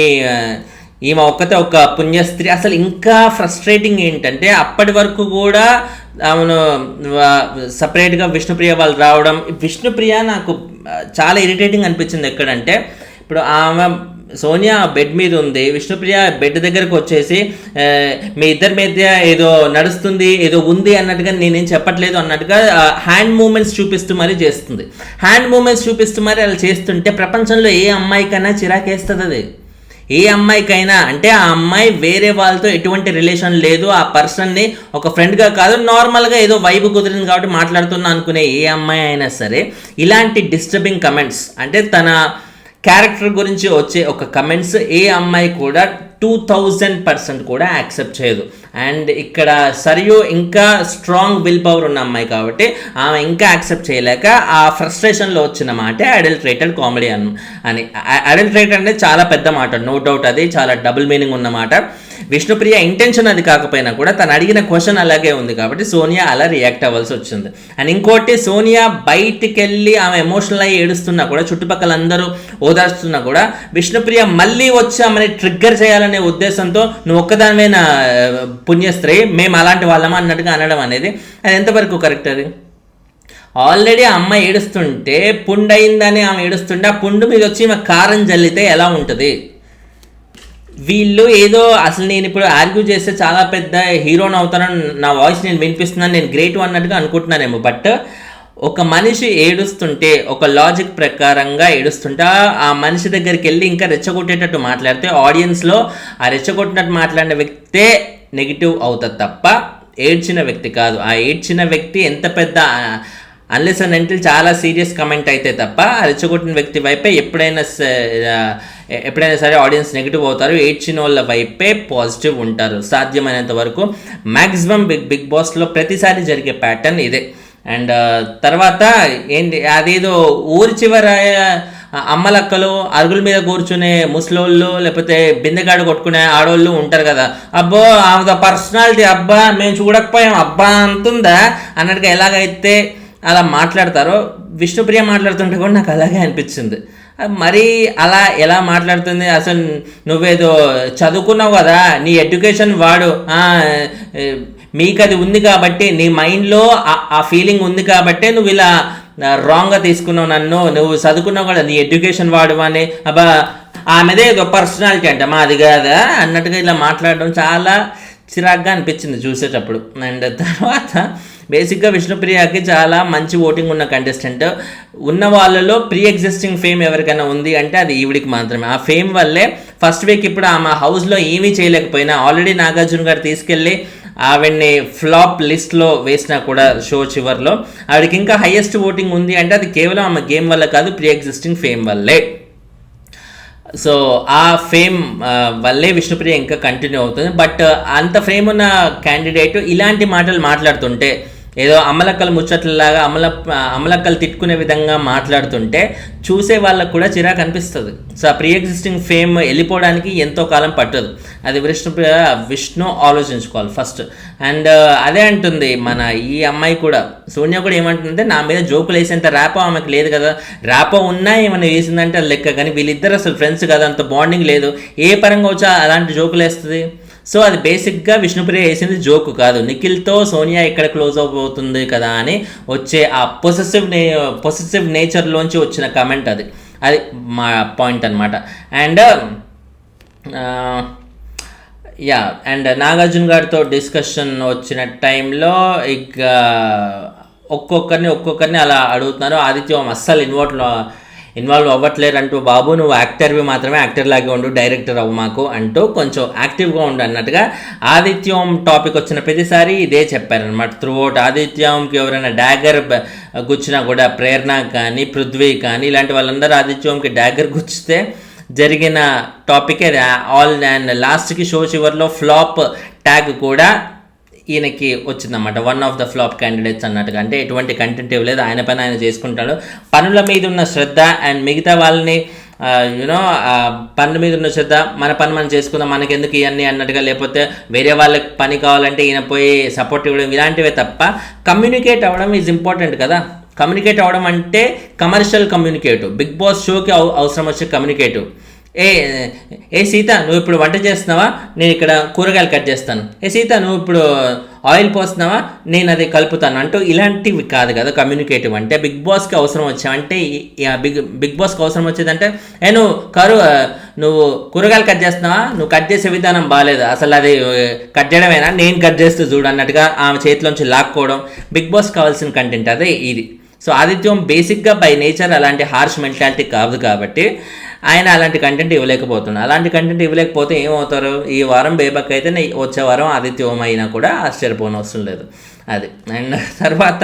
ఈమె ఒక్కతే ఒక పుణ్యస్త్రీ. అసలు ఇంకా ఫ్రస్ట్రేటింగ్ ఏంటంటే అప్పటి వరకు కూడా ఆమెను సపరేట్గా విష్ణుప్రియ వాళ్ళు రావడం, విష్ణుప్రియ నాకు చాలా ఇరిటేటింగ్ అనిపించింది. ఎక్కడంటే ఇప్పుడు ఆమె సోనియా బెడ్ మీద ఉంది, విష్ణుప్రియ బెడ్ దగ్గరకు వచ్చేసి మీ ఇద్దరి మధ్య ఏదో నడుస్తుంది, ఏదో ఉంది అన్నట్టుగా నేనేం చెప్పట్లేదు అన్నట్టుగా హ్యాండ్ మూమెంట్స్ చూపిస్తూ మరీ చేస్తుంది. హ్యాండ్ మూమెంట్స్ చూపిస్తూ మరీ అలా చేస్తుంటే ప్రపంచంలో ఏ అమ్మాయికైనా చిరాకేస్తుంది అది. ఏ అమ్మాయికైనా, అంటే ఆ అమ్మాయి వేరే వాళ్ళతో ఎటువంటి రిలేషన్ లేదు, ఆ పర్సన్ని ఒక ఫ్రెండ్గా కాదు నార్మల్గా ఏదో వైబ్ కుదిరింది కాబట్టి మాట్లాడుతున్నా అనుకునే ఏ అమ్మాయి అయినా సరే ఇలాంటి డిస్టర్బింగ్ కమెంట్స్, అంటే తన క్యారెక్టర్ గురించి వచ్చే ఒక కమెంట్స్ ఏ అమ్మాయి కూడా 2000% కూడా యాక్సెప్ట్ చేయదు. అండ్ ఇక్కడ సరియు ఇంకా స్ట్రాంగ్ విల్ పవర్ ఉన్న అమ్మాయి కాబట్టి ఆమె ఇంకా యాక్సెప్ట్ చేయలేక ఆ ఫ్రస్ట్రేషన్లో వచ్చిన మాట అడల్ట్రేటెడ్ కామెడీ అని. అడల్ట్రేటెడ్ అంటే చాలా పెద్ద మాట, నో డౌట్, అది చాలా డబుల్ మీనింగ్ ఉన్న మాట. విష్ణుప్రియ ఇంటెన్షన్ అది కాకపోయినా కూడా తను అడిగిన క్వశ్చన్ అలాగే ఉంది కాబట్టి సోనియా అలా రియాక్ట్ అవ్వాల్సి వచ్చింది. అండ్ ఇంకోటి, సోనియా బయటికి వెళ్ళి ఆమె ఎమోషనల్ అయ్యి ఏడుస్తున్నా కూడా, చుట్టుపక్కల అందరూ ఓదార్స్తున్నా కూడా విష్ణుప్రియ మళ్ళీ వచ్చి ఆమెని ట్రిగ్గర్ చేయాలనే ఉద్దేశంతో నువ్వు ఒక్కదానివైన పుణ్యస్త్రీ, మేము అలాంటి వాళ్ళమా అన్నట్టుగా అనడం అనేది అది ఎంతవరకు కరెక్ట్? అది ఆల్రెడీ ఆ అమ్మాయి ఏడుస్తుంటే, పుండు అయిందని ఆమె ఏడుస్తుంటే ఆ పుండు మీద వచ్చి ఆమె కారం జల్లితే ఎలా ఉంటుంది? వీళ్ళు ఏదో అసలు నేను ఇప్పుడు ఆర్గ్యూ చేస్తే చాలా పెద్ద హీరోని అవుతానని, నా వాయిస్ నేను వినిపిస్తున్నాను, నేను గ్రేట్ అన్నట్టుగా అనుకుంటున్నానేమో. బట్ ఒక మనిషి ఏడుస్తుంటే, ఒక లాజిక్ ప్రకారంగా ఏడుస్తుంటే ఆ మనిషి దగ్గరికి వెళ్ళి ఇంకా రెచ్చగొట్టేటట్టు మాట్లాడితే ఆడియన్స్లో ఆ రెచ్చగొట్టినట్టు మాట్లాడిన వ్యక్తే నెగిటివ్ అవుతుంది తప్ప ఏడ్చిన వ్యక్తి కాదు. ఆ ఏడ్చిన వ్యక్తి ఎంత పెద్ద అన్లెస్ అండ్ అంటిల్ చాలా సీరియస్ కమెంట్ అయితే తప్ప ఆ రెచ్చగొట్టిన వ్యక్తి వైపే ఎప్పుడైనా సరే ఆడియన్స్ నెగిటివ్ అవుతారు. ఏడ్చిన వాళ్ళ వైపే పాజిటివ్ ఉంటారు సాధ్యమైనంత వరకు. మ్యాక్సిమం బిగ్ బాస్లో ప్రతిసారి జరిగే ప్యాటర్న్ ఇదే. అండ్ తర్వాత ఏంటి, అదేదో ఊరి చివర అమ్మలక్కలు అరుగుల మీద కూర్చునే ముసలోళ్ళు లేకపోతే బిందెగాడు కొట్టుకునే ఆడవాళ్ళు ఉంటారు కదా, అబ్బో ఆమె పర్సనాలిటీ అబ్బా మేము చూడకపోయాం అబ్బా అంటుందా అన్నట్టుగా ఎలాగైతే అలా మాట్లాడతారో విష్ణుప్రియ మాట్లాడుతుంటే కూడా నాకు అలాగే అనిపించింది. మరి అలా ఎలా మాట్లాడుతుంది? అసలు నువ్వేదో చదువుకున్నావు కదా, నీ ఎడ్యుకేషన్ వాడు, మీకు అది ఉంది కాబట్టి నీ మైండ్లో ఆ ఫీలింగ్ ఉంది కాబట్టి నువ్వు ఇలా రాంగ్గా తీసుకున్నావు నన్ను, నువ్వు చదువుకున్నావు కదా, నీ ఎడ్యుకేషన్ వాడు అని, అబ్బా ఆమెదే ఏదో పర్సనాలిటీ అంట మాది కాదా అన్నట్టుగా ఇలా మాట్లాడడం చాలా చిరాగ్గా అనిపించింది చూసేటప్పుడు. అండ్ తర్వాత బేసిక్గా విష్ణుప్రియకి చాలా మంచి ఓటింగ్ ఉన్న కంటెస్టెంట్. ఉన్న వాళ్ళలో ప్రీ ఎగ్జిస్టింగ్ ఫేమ్ ఎవరికైనా ఉంది అంటే అది ఈవిడికి మాత్రమే. ఆ ఫేమ్ వల్లే ఫస్ట్ వీక్ ఇప్పుడు ఆమె హౌస్లో ఏమీ చేయలేకపోయినా ఆల్రెడీ నాగార్జున గారు తీసుకెళ్ళి ఆవిడ్ని ఫ్లాప్ లిస్ట్లో వేసినా కూడా షో చివర్లో ఆవిడకి ఇంకా హైయెస్ట్ ఓటింగ్ ఉంది అంటే అది కేవలం ఆమె గేమ్ వల్ల కాదు, ప్రీ ఎగ్జిస్టింగ్ ఫేమ్ వల్లే. సో ఆ ఫేమ్ వల్లే విష్ణుప్రియ ఇంకా కంటిన్యూ అవుతుంది. బట్ అంత ఫేమ్ ఉన్న క్యాండిడేట్ ఇలాంటి మాటలు మాట్లాడుతుంటే, ఏదో అమలక్కలు ముచ్చట్లలాగా అమలక్కలు తిట్టుకునే విధంగా మాట్లాడుతుంటే చూసే వాళ్ళకు కూడా చిరాకు అనిపిస్తుంది. సో ఆ ప్రీ ఎగ్జిస్టింగ్ ఫేమ్ వెళ్ళిపోవడానికి ఎంతో కాలం పట్టదు. అది విష్ణు ఆలోచించుకోవాలి ఫస్ట్. అండ్ అదే అంటుంది మన ఈ అమ్మాయి కూడా, సోనియా కూడా ఏమంటుందంటే నా మీద జోకులు వేసేంత ర్యాపో ఆమెకు లేదు కదా, ర్యాపో ఉన్నా ఏమైనా వేసిందంటే అది లెక్క, కానీ వీళ్ళిద్దరు అసలు ఫ్రెండ్స్ కదా, అంత బాండింగ్ లేదు, ఏ పరంగా వచ్చా అలాంటి జోకులు వేస్తుంది. సో అది బేసిక్గా విష్ణుప్రియ వేసింది జోకు కాదు, నిఖిల్తో సోనియా ఇక్కడ క్లోజ్ అయిపోతుంది కదా అని వచ్చే ఆ పొసెసివ్ నేచర్లోంచి వచ్చిన కమెంట్ అది మా పాయింట్ అనమాట. అండ్ అండ్ నాగార్జున గారితో డిస్కషన్ వచ్చిన టైంలో ఇక ఒక్కొక్కరిని అలా అడుగుతున్నారు. ఆదిత్యం అస్సలు ఇన్వాల్వ్ అవ్వట్లేరు అంటూ, బాబు నువ్వు యాక్టర్వి మాత్రమే, యాక్టర్ లాగే ఉండు, డైరెక్టర్ అవ్వు మాకు అంటూ కొంచెం యాక్టివ్గా ఉండు అన్నట్టుగా ఆదిత్యం టాపిక్ వచ్చిన ప్రతిసారి ఇదే చెప్పారనమాట. త్రూఅవుట్ ఆదిత్యంకి ఎవరైనా డాగర్ గుచ్చినా కూడా, ప్రేరణ కానీ పృథ్వీ కానీ ఇలాంటి వాళ్ళందరూ ఆదిత్యంకి డాగర్ గుచ్చితే జరిగిన టాపిక్ అది. అండ్ లాస్ట్కి షో చివర్లో ఫ్లాప్ ట్యాగ్ కూడా ఈయనకి వచ్చిందన్నమాట, one of the flop candidates అన్నట్టుగా. అంటే ఎటువంటి కంటెంట్ ఇవ్వలేదు, ఆయన పైన ఆయన చేసుకుంటాడు, పనుల మీద ఉన్న శ్రద్ధ అండ్ మిగతా వాళ్ళని యూనో పన్ను మీద ఉన్న శ్రద్ధ మన పని మనం చేసుకుందాం, మనకెందుకు ఇవన్నీ అన్నట్టుగా, లేకపోతే వేరే వాళ్ళకి పని కావాలంటే ఈయన పోయి సపోర్ట్ ఇవ్వడం, ఇలాంటివే తప్ప కమ్యూనికేట్ అవ్వడం ఈజ్ ఇంపార్టెంట్ కదా. కమ్యూనికేట్ అవ్వడం అంటే కమర్షియల్ కమ్యూనికేటివ్, బిగ్ బాస్ షోకి అవసరం వచ్చే కమ్యూనికేటివ్. ఏ సీత నువ్వు ఇప్పుడు వంట చేస్తున్నావా, నేను ఇక్కడ కూరగాయలు కట్ చేస్తాను. ఏ సీత నువ్వు ఇప్పుడు ఆయిల్ పోస్తున్నావా, నేను అది కలుపుతాను అంటూ ఇలాంటివి కాదు కదా కమ్యూనికేటివ్ అంటే. బిగ్ బాస్కి అవసరం వచ్చావంటే బిగ్ బాస్కి అవసరం వచ్చేదంటే నువ్వు కూరగాయలు కట్ చేస్తున్నావా, నువ్వు కట్ చేసే విధానం బాగాలేదు, అసలు అది కట్ చేయడమేనా, నేను కట్ చేస్తూ చూడు అన్నట్టుగా ఆమె చేతిలోంచి లాక్కోవడం బిగ్ బాస్ కావాల్సిన కంటెంట్ అదే ఇది. సో ఆదిత్యం బేసిక్గా బై నేచర్ అలాంటి హార్ష్ మెంటాలిటీ కాదు కాబట్టి ఆయన అలాంటి కంటెంట్ ఇవ్వలేకపోతున్నాడు. అలాంటి కంటెంట్ ఇవ్వలేకపోతే ఏమవుతారు, ఈ వారం బేబక్ అయితే వచ్చే వారం ఆదిత్యం అయినా కూడా ఆశ్చర్యపోనవసరం లేదు అది. అండ్ తర్వాత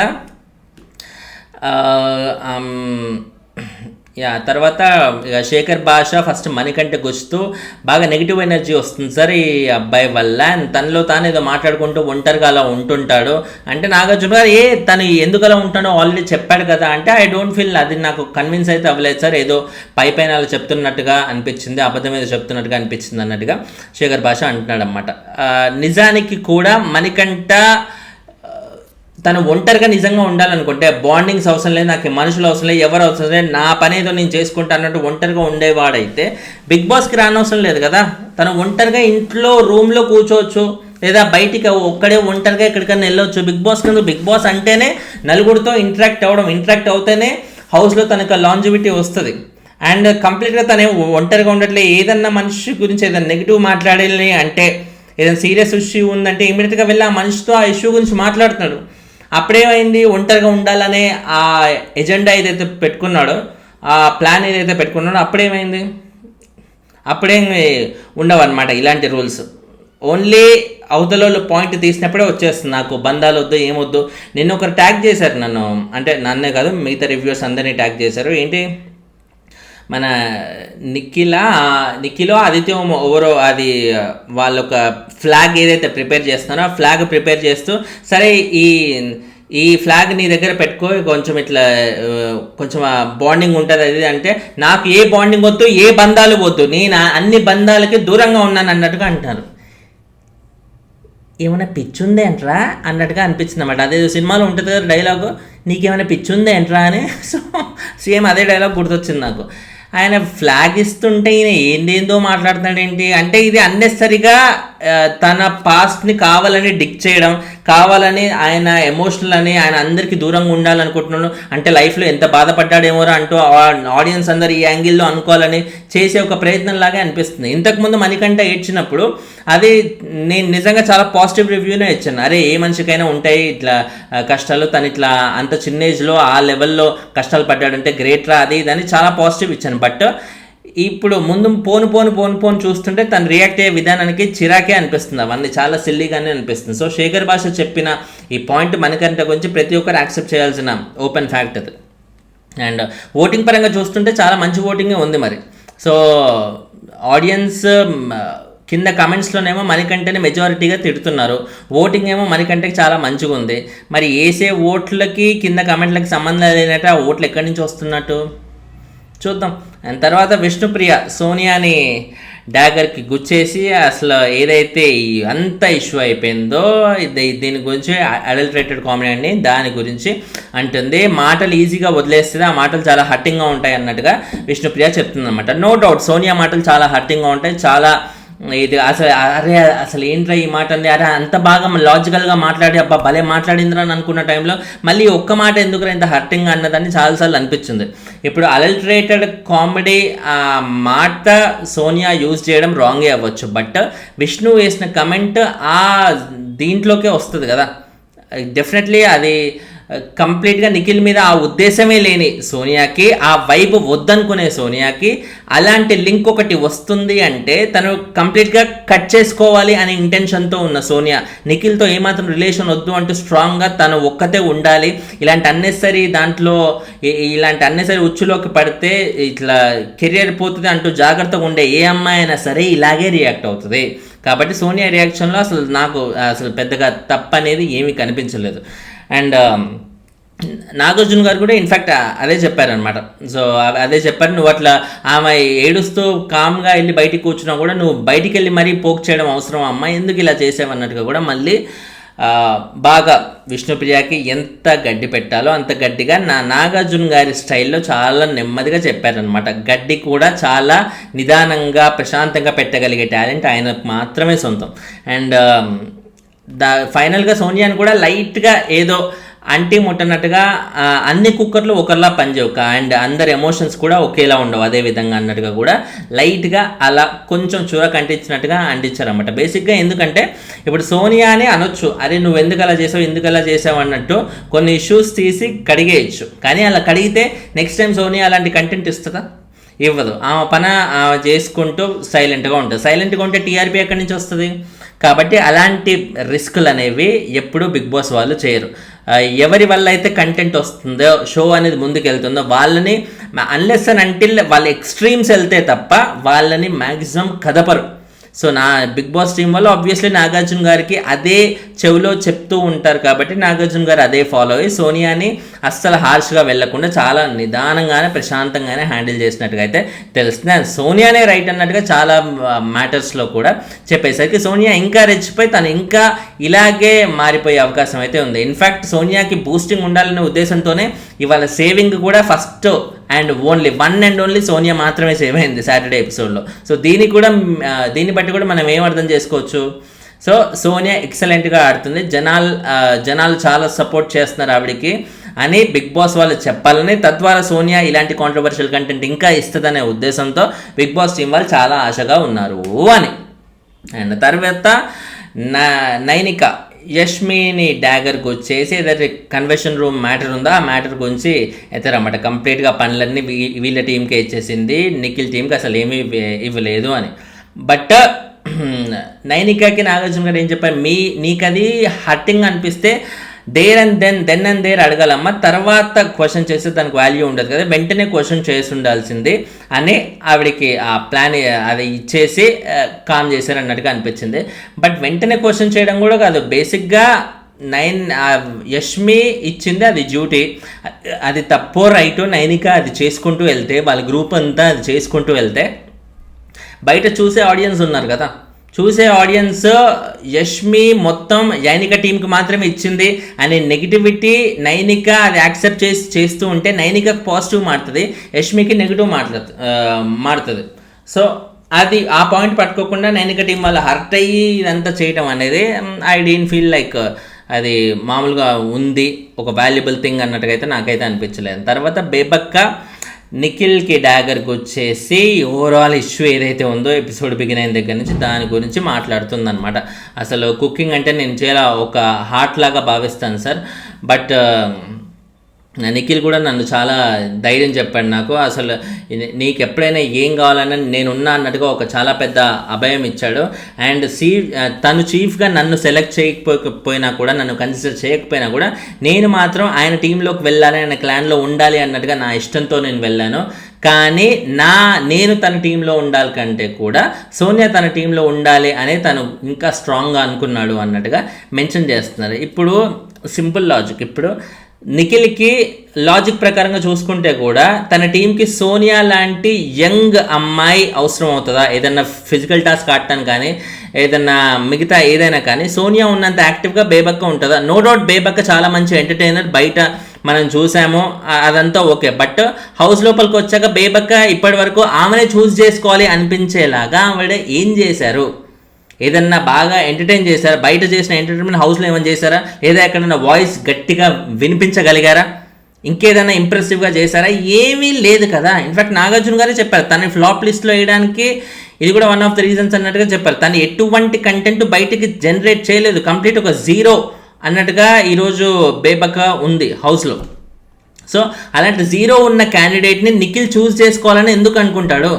తర్వాత ఇక శేఖర్ భాష ఫస్ట్ మణికంఠ గుచ్చుతూ బాగా నెగిటివ్ ఎనర్జీ వస్తుంది సార్ ఈ అబ్బాయి వల్ల, అండ్ తనలో తాను ఏదో మాట్లాడుకుంటూ ఒంటరిగా అలా ఉంటుంటాడు అంటే నాగార్జున గారు తను ఎందుకు అలా ఉంటాడో ఆల్రెడీ చెప్పాడు కదా అంటే ఐ డోంట్ ఫీల్, అది నాకు కన్విన్స్ అయితే అవ్వలేదు సార్, ఏదో పైన అలా చెప్తున్నట్టుగా అనిపించింది, అబద్ధం ఏదో చెప్తున్నట్టుగా అనిపించింది అన్నట్టుగా శేఖర్ భాష అంటున్నాడు అనమాట. నిజానికి కూడా మణికంఠ తను ఒంటరిగా నిజంగా ఉండాలనుకుంటే బాండింగ్స్ అవసరం లేదు, నాకు మనుషులు అవసరం లేదు, ఎవరు అవసరం లేదు, నా పని ఏదో నేను చేసుకుంటా అన్నట్టు ఒంటరిగా ఉండేవాడైతే బిగ్ బాస్కి రానవసరం లేదు కదా. తను ఒంటరిగా ఇంట్లో రూమ్లో కూర్చోవచ్చు, లేదా బయటికి ఒక్కడే ఒంటరిగా ఎక్కడికైనా వెళ్ళొచ్చు. బిగ్ బాస్ అంటేనే నలుగురితో ఇంటరాక్ట్ అవుతేనే హౌస్లో తనకు లాంజివిటీ వస్తుంది. అండ్ కంప్లీట్గా తనే ఒంటరిగా ఉండట్లే, ఏదన్నా మనిషి గురించి ఏదైనా నెగిటివ్ మాట్లాడాలి అంటే, ఏదైనా సీరియస్ ఇష్యూ ఉందంటే ఇమీడియట్గా వెళ్ళి ఆ మనిషితో ఆ ఇష్యూ గురించి మాట్లాడుతున్నాడు. అప్పుడేమైంది, ఒంటరిగా ఉండాలనే ఆ ఎజెండా ఏదైతే పెట్టుకున్నాడో, ఆ ప్లాన్ ఏదైతే పెట్టుకున్నాడో అప్పుడేమైంది, అప్పుడేమి ఉండవన్నమాట ఇలాంటి రూల్స్. ఓన్లీ అవతలలో పాయింట్ తీసినప్పుడే వచ్చేస్తుంది, నాకు బంధాలు వద్దు ఏమొద్దు. నిన్న ఒకరు ట్యాగ్ చేశారు నన్ను, అంటే నన్నే కాదు మిగతా రివ్యూస్ అందరినీ ట్యాగ్ చేశారు. ఏంటి, మన నిఖిలో ఆదిత్యం ఎవరో అది వాళ్ళొక ఫ్లాగ్ ఏదైతే ప్రిపేర్ చేస్తున్నారో ఆ ఫ్లాగ్ ప్రిపేర్ చేస్తూ, సరే ఈ ఫ్లాగ్ నీ దగ్గర పెట్టుకో, కొంచెం ఇట్లా కొంచెం బాండింగ్ ఉంటుంది అది అంటే, నాకు ఏ బాండింగ్ వద్దు, ఏ బంధాలు వద్దు, నేను అన్ని బంధాలకి దూరంగా ఉన్నాను అన్నట్టుగా అంటారు. ఏమైనా పిచ్చుందే అంటరా అన్నట్టుగా అనిపించింది అన్నమాట. అదే సినిమాలో ఉంటుంది కదా డైలాగు, నీకేమైనా పిచ్చుందే అంటరా అని. సో సేమ్ అదే డైలాగ్ గుర్తొచ్చింది నాకు. ఆయన ఫ్లాగ్ ఇస్తుంటే ఈయన ఏందేందో మాట్లాడుతున్నాడేంటి అంటే, ఇది అన్నెసరిగా తన పాస్ట్ని కావాలని డిక్ చేయడం, కావాలని ఆయన ఎమోషనల్ అని ఆయన అందరికీ దూరంగా ఉండాలనుకుంటున్నాడు, అంటే లైఫ్లో ఎంత బాధపడ్డాడేమోరా అంటూ ఆడియన్స్ అందరు ఈ యాంగిల్లో అనుకోవాలని చేసే ఒక ప్రయత్నం లాగే అనిపిస్తుంది. ఇంతకుముందు మణికంఠ ఏడ్చినప్పుడు అది నేను నిజంగా చాలా పాజిటివ్ రివ్యూనే ఇచ్చాను. అరే ఏ మనిషికైనా ఉంటాయి ఇట్లా కష్టాలు, తను ఇట్లా అంత చిన్న ఏజ్లో ఆ లెవెల్లో కష్టాలు పడ్డాడంటే గ్రేట్ రా, అది ఇదని చాలా పాజిటివ్ ఇచ్చాను. బట్ ఇప్పుడు ముందు పోను చూస్తుంటే తను రియాక్ట్ అయ్యే విధానానికి చిరాకే అనిపిస్తుంది, అవన్నీ చాలా సిల్లీగానే అనిపిస్తుంది. సో శేఖర్ భాష చెప్పిన ఈ పాయింట్ మణికంఠ గురించి ప్రతి ఒక్కరు యాక్సెప్ట్ చేయాల్సిన ఓపెన్ ఫ్యాక్ట్ అది. అండ్ ఓటింగ్ పరంగా చూస్తుంటే చాలా మంచి ఓటింగే ఉంది మరి. సో ఆడియన్స్ కింద కమెంట్స్లోనేమో మణికంఠని మెజారిటీగా తిడుతున్నారు, ఓటింగ్ ఏమో మణికంఠకి చాలా మంచిగా ఉంది. మరి వేసే ఓట్లకి కింద కమెంట్లకి సంబంధం లేనట్టు ఆ ఓట్లు ఎక్కడి నుంచి వస్తున్నట్టు చూద్దాం. అండ్ తర్వాత విష్ణుప్రియ సోనియాని డాగర్కి గుచ్చేసి అసలు ఏదైతే అంత ఇష్యూ అయిపోయిందో దీని గురించి అడల్టరేటెడ్ కామెడీ అండి, దాని గురించి అంటుంది. మాటలు ఈజీగా వదిలేస్తుంది, ఆ మాటలు చాలా హర్టింగ్గా ఉంటాయి అన్నట్టుగా విష్ణుప్రియ చెప్తుంది అనమాట. నో డౌట్ సోనియా మాటలు చాలా హర్టింగ్గా ఉంటాయి, చాలా ఇది అసలు ఏంట్రా ఈ మాట అంది, అరే అంత బాగా లాజికల్గా మాట్లాడి అబ్బా భలే మాట్లాడిందిరా అని అనుకున్న టైంలో మళ్ళీ ఒక్క మాట ఎందుకు ఇంత హర్టింగ్ అన్నదని చాలాసార్లు అనిపించింది. ఇప్పుడు అడల్టరేటెడ్ కామెడీ ఆ మాట సోనియా యూజ్ చేయడం రాంగే అవ్వచ్చు, బట్ విష్ణు వేసిన కమెంట్ ఆ దీంట్లోకే వస్తుంది కదా, డెఫినెట్లీ అది కంప్లీట్గా నిఖిల్ మీద ఆ ఉద్దేశమే లేని సోనియాకి, ఆ వైబ్ వద్దనుకునే సోనియాకి అలాంటి లింక్ ఒకటి వస్తుంది అంటే తను కంప్లీట్గా కట్ చేసుకోవాలి అనే ఇంటెన్షన్తో ఉన్న సోనియా, నిఖిల్తో ఏమాత్రం రిలేషన్ వద్దు అంటూ స్ట్రాంగ్గా తను ఒక్కతే ఉండాలి, ఇలాంటి అన్నెసరీ ఉచ్చులోకి పడితే ఇట్లా కెరియర్ పోతుంది అంటూ జాగ్రత్తగా ఉండే ఏ అమ్మాయి అయినా సరే ఇలాగే రియాక్ట్ అవుతుంది. కాబట్టి సోనియా రియాక్షన్లో నాకు అసలు పెద్దగా తప్పనేది ఏమీ కనిపించలేదు. అండ్ నాగార్జున గారు కూడా ఇన్ఫ్యాక్ట్ అదే చెప్పారనమాట. సో అదే చెప్పారు, నువ్వు అట్లా ఆమె ఏడుస్తూ కామ్గా వెళ్ళి బయటికి కూర్చున్నా కూడా నువ్వు బయటికి వెళ్ళి మరీ పోక్ చేయడం అవసరం అమ్మ, ఎందుకు ఇలా చేసావన్నట్టుగా కూడా మళ్ళీ బాగా విష్ణుప్రియకి ఎంత గడ్డి పెట్టాలో అంత గడ్డిగా నాగార్జున గారి స్టైల్లో చాలా నెమ్మదిగా చెప్పారనమాట. గడ్డి కూడా చాలా నిదానంగా ప్రశాంతంగా పెట్టగలిగే టాలెంట్ ఆయనకు మాత్రమే సొంతం. అండ్ ఫైనల్గా సోనియాని కూడా లైట్గా ఏదో అంటి ముట్టనట్టుగా అన్ని కుక్కర్లు ఒకరిలా పనిచేయవు అండ్ అందరి ఎమోషన్స్ కూడా ఒకేలా ఉండవు అదే విధంగా అన్నట్టుగా కూడా లైట్గా అలా కొంచెం చురక అంటించినట్టుగా అంటించారన్నమాట. బేసిక్గా ఎందుకంటే ఇప్పుడు సోనియాని అనొచ్చు, అరే నువ్వు ఎందుకు అలా చేసావు అన్నట్టు కొన్ని ఇష్యూస్ తీసి కడిగేయచ్చు. కానీ అలా కడిగితే నెక్స్ట్ టైం సోనియా అలాంటి కంటెంట్ ఇస్తుందా? ఇవ్వదు. ఆమె పని ఆమె చేసుకుంటూ సైలెంట్గా ఉంటుంది. సైలెంట్గా ఉంటే టీఆర్పీ ఎక్కడి నుంచి వస్తుంది? కాబట్టి అలాంటి రిస్కులు అనేవి ఎప్పుడూ బిగ్ బాస్ వాళ్ళు చేయరు. ఎవరి వల్ల అయితే కంటెంట్ వస్తుందో, షో అనేది ముందుకు వెళ్తుందో వాళ్ళని అన్లెస్ అండ్ అంటిల్ వాళ్ళ ఎక్స్ట్రీమ్స్ వెళ్తే తప్ప వాళ్ళని మ్యాక్సిమం కదపరు. సో నా బిగ్ బాస్ టీం వల్ల ఆబ్వియస్లీ నాగార్జున గారికి అదే చెవిలో చెప్తూ ఉంటారు కాబట్టి నాగార్జున గారు అదే ఫాలో అయ్యి సోనియాని అస్సలు హార్ష్గా వెళ్లకుండా చాలా నిదానంగానే ప్రశాంతంగానే హ్యాండిల్ చేసినట్టుగా అయితే తెలుస్తుంది. సోనియానే రైట్ అన్నట్టుగా చాలా మ్యాటర్స్లో కూడా చెప్పేసరికి సోనియా ఇంకా రెచ్చిపోయి తను ఇంకా ఇలాగే మారిపోయే అవకాశం అయితే ఉంది. ఇన్ఫ్యాక్ట్ సోనియాకి బూస్టింగ్ ఉండాలనే ఉద్దేశంతోనే ఇవాళ సేవింగ్ కూడా ఫస్ట్ అండ్ ఓన్లీ సోనియా మాత్రమే సేవ్ అయింది సాటర్డే ఎపిసోడ్లో. సో దీన్ని బట్టి కూడా మనం ఏం అర్థం చేసుకోవచ్చు? సో సోనియా ఎక్సలెంట్గా ఆడుతుంది, జనాలు చాలా సపోర్ట్ చేస్తున్నారు ఆవిడికి అని బిగ్ బాస్ వాళ్ళు చెప్పాలని, తద్వారా సోనియా ఇలాంటి కాంట్రవర్షియల్ కంటెంట్ ఇంకా ఇస్తుందనే ఉద్దేశంతో బిగ్ బాస్ టీం వాళ్ళు చాలా ఆశగా ఉన్నారు అని. అండ్ తర్వాత నైనిక యష్మిని డ్యాగర్కి వచ్చేసి ఏదైతే కన్వెన్షన్ రూమ్ మ్యాటర్ ఉందో ఆ మ్యాటర్ గురించి ఎత్తారన్నమాట. కంప్లీట్గా పనులన్నీ వీళ్ళ టీంకే ఇచ్చేసింది, నిఖిల్ టీంకి అసలు ఏమీ ఇవ్వలేదు అని. బట్ నైనికాకి నాగార్జున గారు ఏం చెప్పారు, నీకు అది హర్టింగ్ అనిపిస్తే దెన్ అండ్ దేర్ అడగాలమ్మా, తర్వాత క్వశ్చన్ చేస్తే దానికి వాల్యూ ఉండదు కదా, వెంటనే క్వశ్చన్ చేసి ఉండాల్సింది అని ఆవిడకి ఆ ప్లాన్ అది ఇచ్చేసి కామ్ చేశారు అన్నట్టుగా అనిపించింది. బట్ వెంటనే క్వశ్చన్ చేయడం కూడా కాదు, బేసిక్గా యష్మి ఇచ్చింది అది డ్యూటీ, అది తప్పో రైటో నైనిక అది చేసుకుంటూ వెళ్తే, వాళ్ళ గ్రూప్ అంతా అది చేసుకుంటూ వెళ్తే బయట చూసే ఆడియన్స్ ఉన్నారు కదా, చూసే ఆడియన్స్ యష్మి మొత్తం నైనిక టీంకి మాత్రమే ఇచ్చింది అనే నెగిటివిటీ నైనిక అది యాక్సెప్ట్ చేస్తూ ఉంటే నైనికకు పాజిటివ్ మారుతుంది, యష్మికి నెగిటివ్ మారుతుంది. సో అది ఆ పాయింట్ పట్టుకోకుండా నైనిక టీం వాళ్ళు హర్ట్ అయ్యి ఇదంతా చేయడం అనేది ఐ డోంట్ ఫీల్ లైక్ అది మామూలుగా ఉంది, ఒక వాల్యుబుల్ థింగ్ అన్నట్టుగా అయితే నాకైతే అనిపించలేదు. తర్వాత బేబక్క నిఖిల్కి డ్యాగర్కి వచ్చేసి ఓవరాల్ ఇష్యూ ఏదైతే ఉందో ఎపిసోడ్ బిగిన్ అయిన దగ్గర నుంచి దాని గురించి మాట్లాడుతుంది అనమాట. అసలు కుకింగ్ అంటే నేను చాలా ఒక హార్ట్ లాగా భావిస్తాను సార్, బట్ నిఖిల్ కూడా నన్ను చాలా ధైర్యం చెప్పాడు నాకు, అసలు నీకు ఎప్పుడైనా ఏం కావాలన్నా నేనున్నా అన్నట్టుగా ఒక చాలా పెద్ద అభయం ఇచ్చాడు. అండ్ తను చీఫ్గా నన్ను సెలెక్ట్ చేయకపోయినా కూడా, నన్ను కన్సిడర్ చేయకపోయినా కూడా నేను మాత్రం ఆయన టీంలోకి వెళ్ళాలి, ఆయన క్లాన్లో ఉండాలి అన్నట్టుగా నా ఇష్టంతో నేను వెళ్ళాను. కానీ నేను తన టీంలో ఉండాలి కంటే కూడా సోనియా తన టీంలో ఉండాలి అనే తను ఇంకా స్ట్రాంగ్గా అనుకున్నాడు అన్నట్టుగా మెన్షన్ చేస్తున్నారు. ఇప్పుడు సింపుల్ లాజిక్, ఇప్పుడు నిఖిల్కి లాజిక్ ప్రకారంగా చూసుకుంటే కూడా తన టీంకి సోనియా లాంటి యంగ్ అమ్మాయి అవసరం అవుతుందా? ఏదన్నా ఫిజికల్ టాస్క్ ఆడటానికి కానీ ఏదన్నా మిగతా ఏదైనా కానీ సోనియా ఉన్నంత యాక్టివ్గా బేబక్క ఉంటుందా? నో డౌట్ బేబక్క చాలా మంచి ఎంటర్టైనర్, బయట మనం చూసాము అదంతా ఓకే. బట్ హౌస్ లోపలికి వచ్చాక బేబక్క ఇప్పటి వరకు ఆమెనే చూస్ చేసుకోవాలి అనిపించేలాగా ఆవిడ ఏం చేశారు? ఏదన్నా బాగా ఎంటర్టైన్ చేశారా? బయట చేసిన ఎంటర్టైన్మెంట్ హౌస్లో ఏమైనా చేశారా? లేదా ఎక్కడన్నా వాయిస్ గట్టిగా వినిపించగలిగారా? ఇంకేదైనా ఇంప్రెసివ్గా చేశారా? ఏమీ లేదు కదా. ఇన్ఫాక్ట్ నాగార్జున గారే చెప్పారు తన ఫ్లాప్ లిస్ట్లో వేయడానికి ఇది కూడా వన్ ఆఫ్ ద రీజన్స్ అన్నట్టుగా చెప్పారు. తను ఎటువంటి కంటెంట్ బయటికి జనరేట్ చేయలేదు, కంప్లీట్ ఒక జీరో అన్నట్టుగా ఈరోజు బేబక్క ఉంది హౌస్లో. సో అలాంటి జీరో ఉన్న క్యాండిడేట్ని నిఖిల్ చూస్ చేసుకోవాలని ఎందుకు అనుకుంటాడు?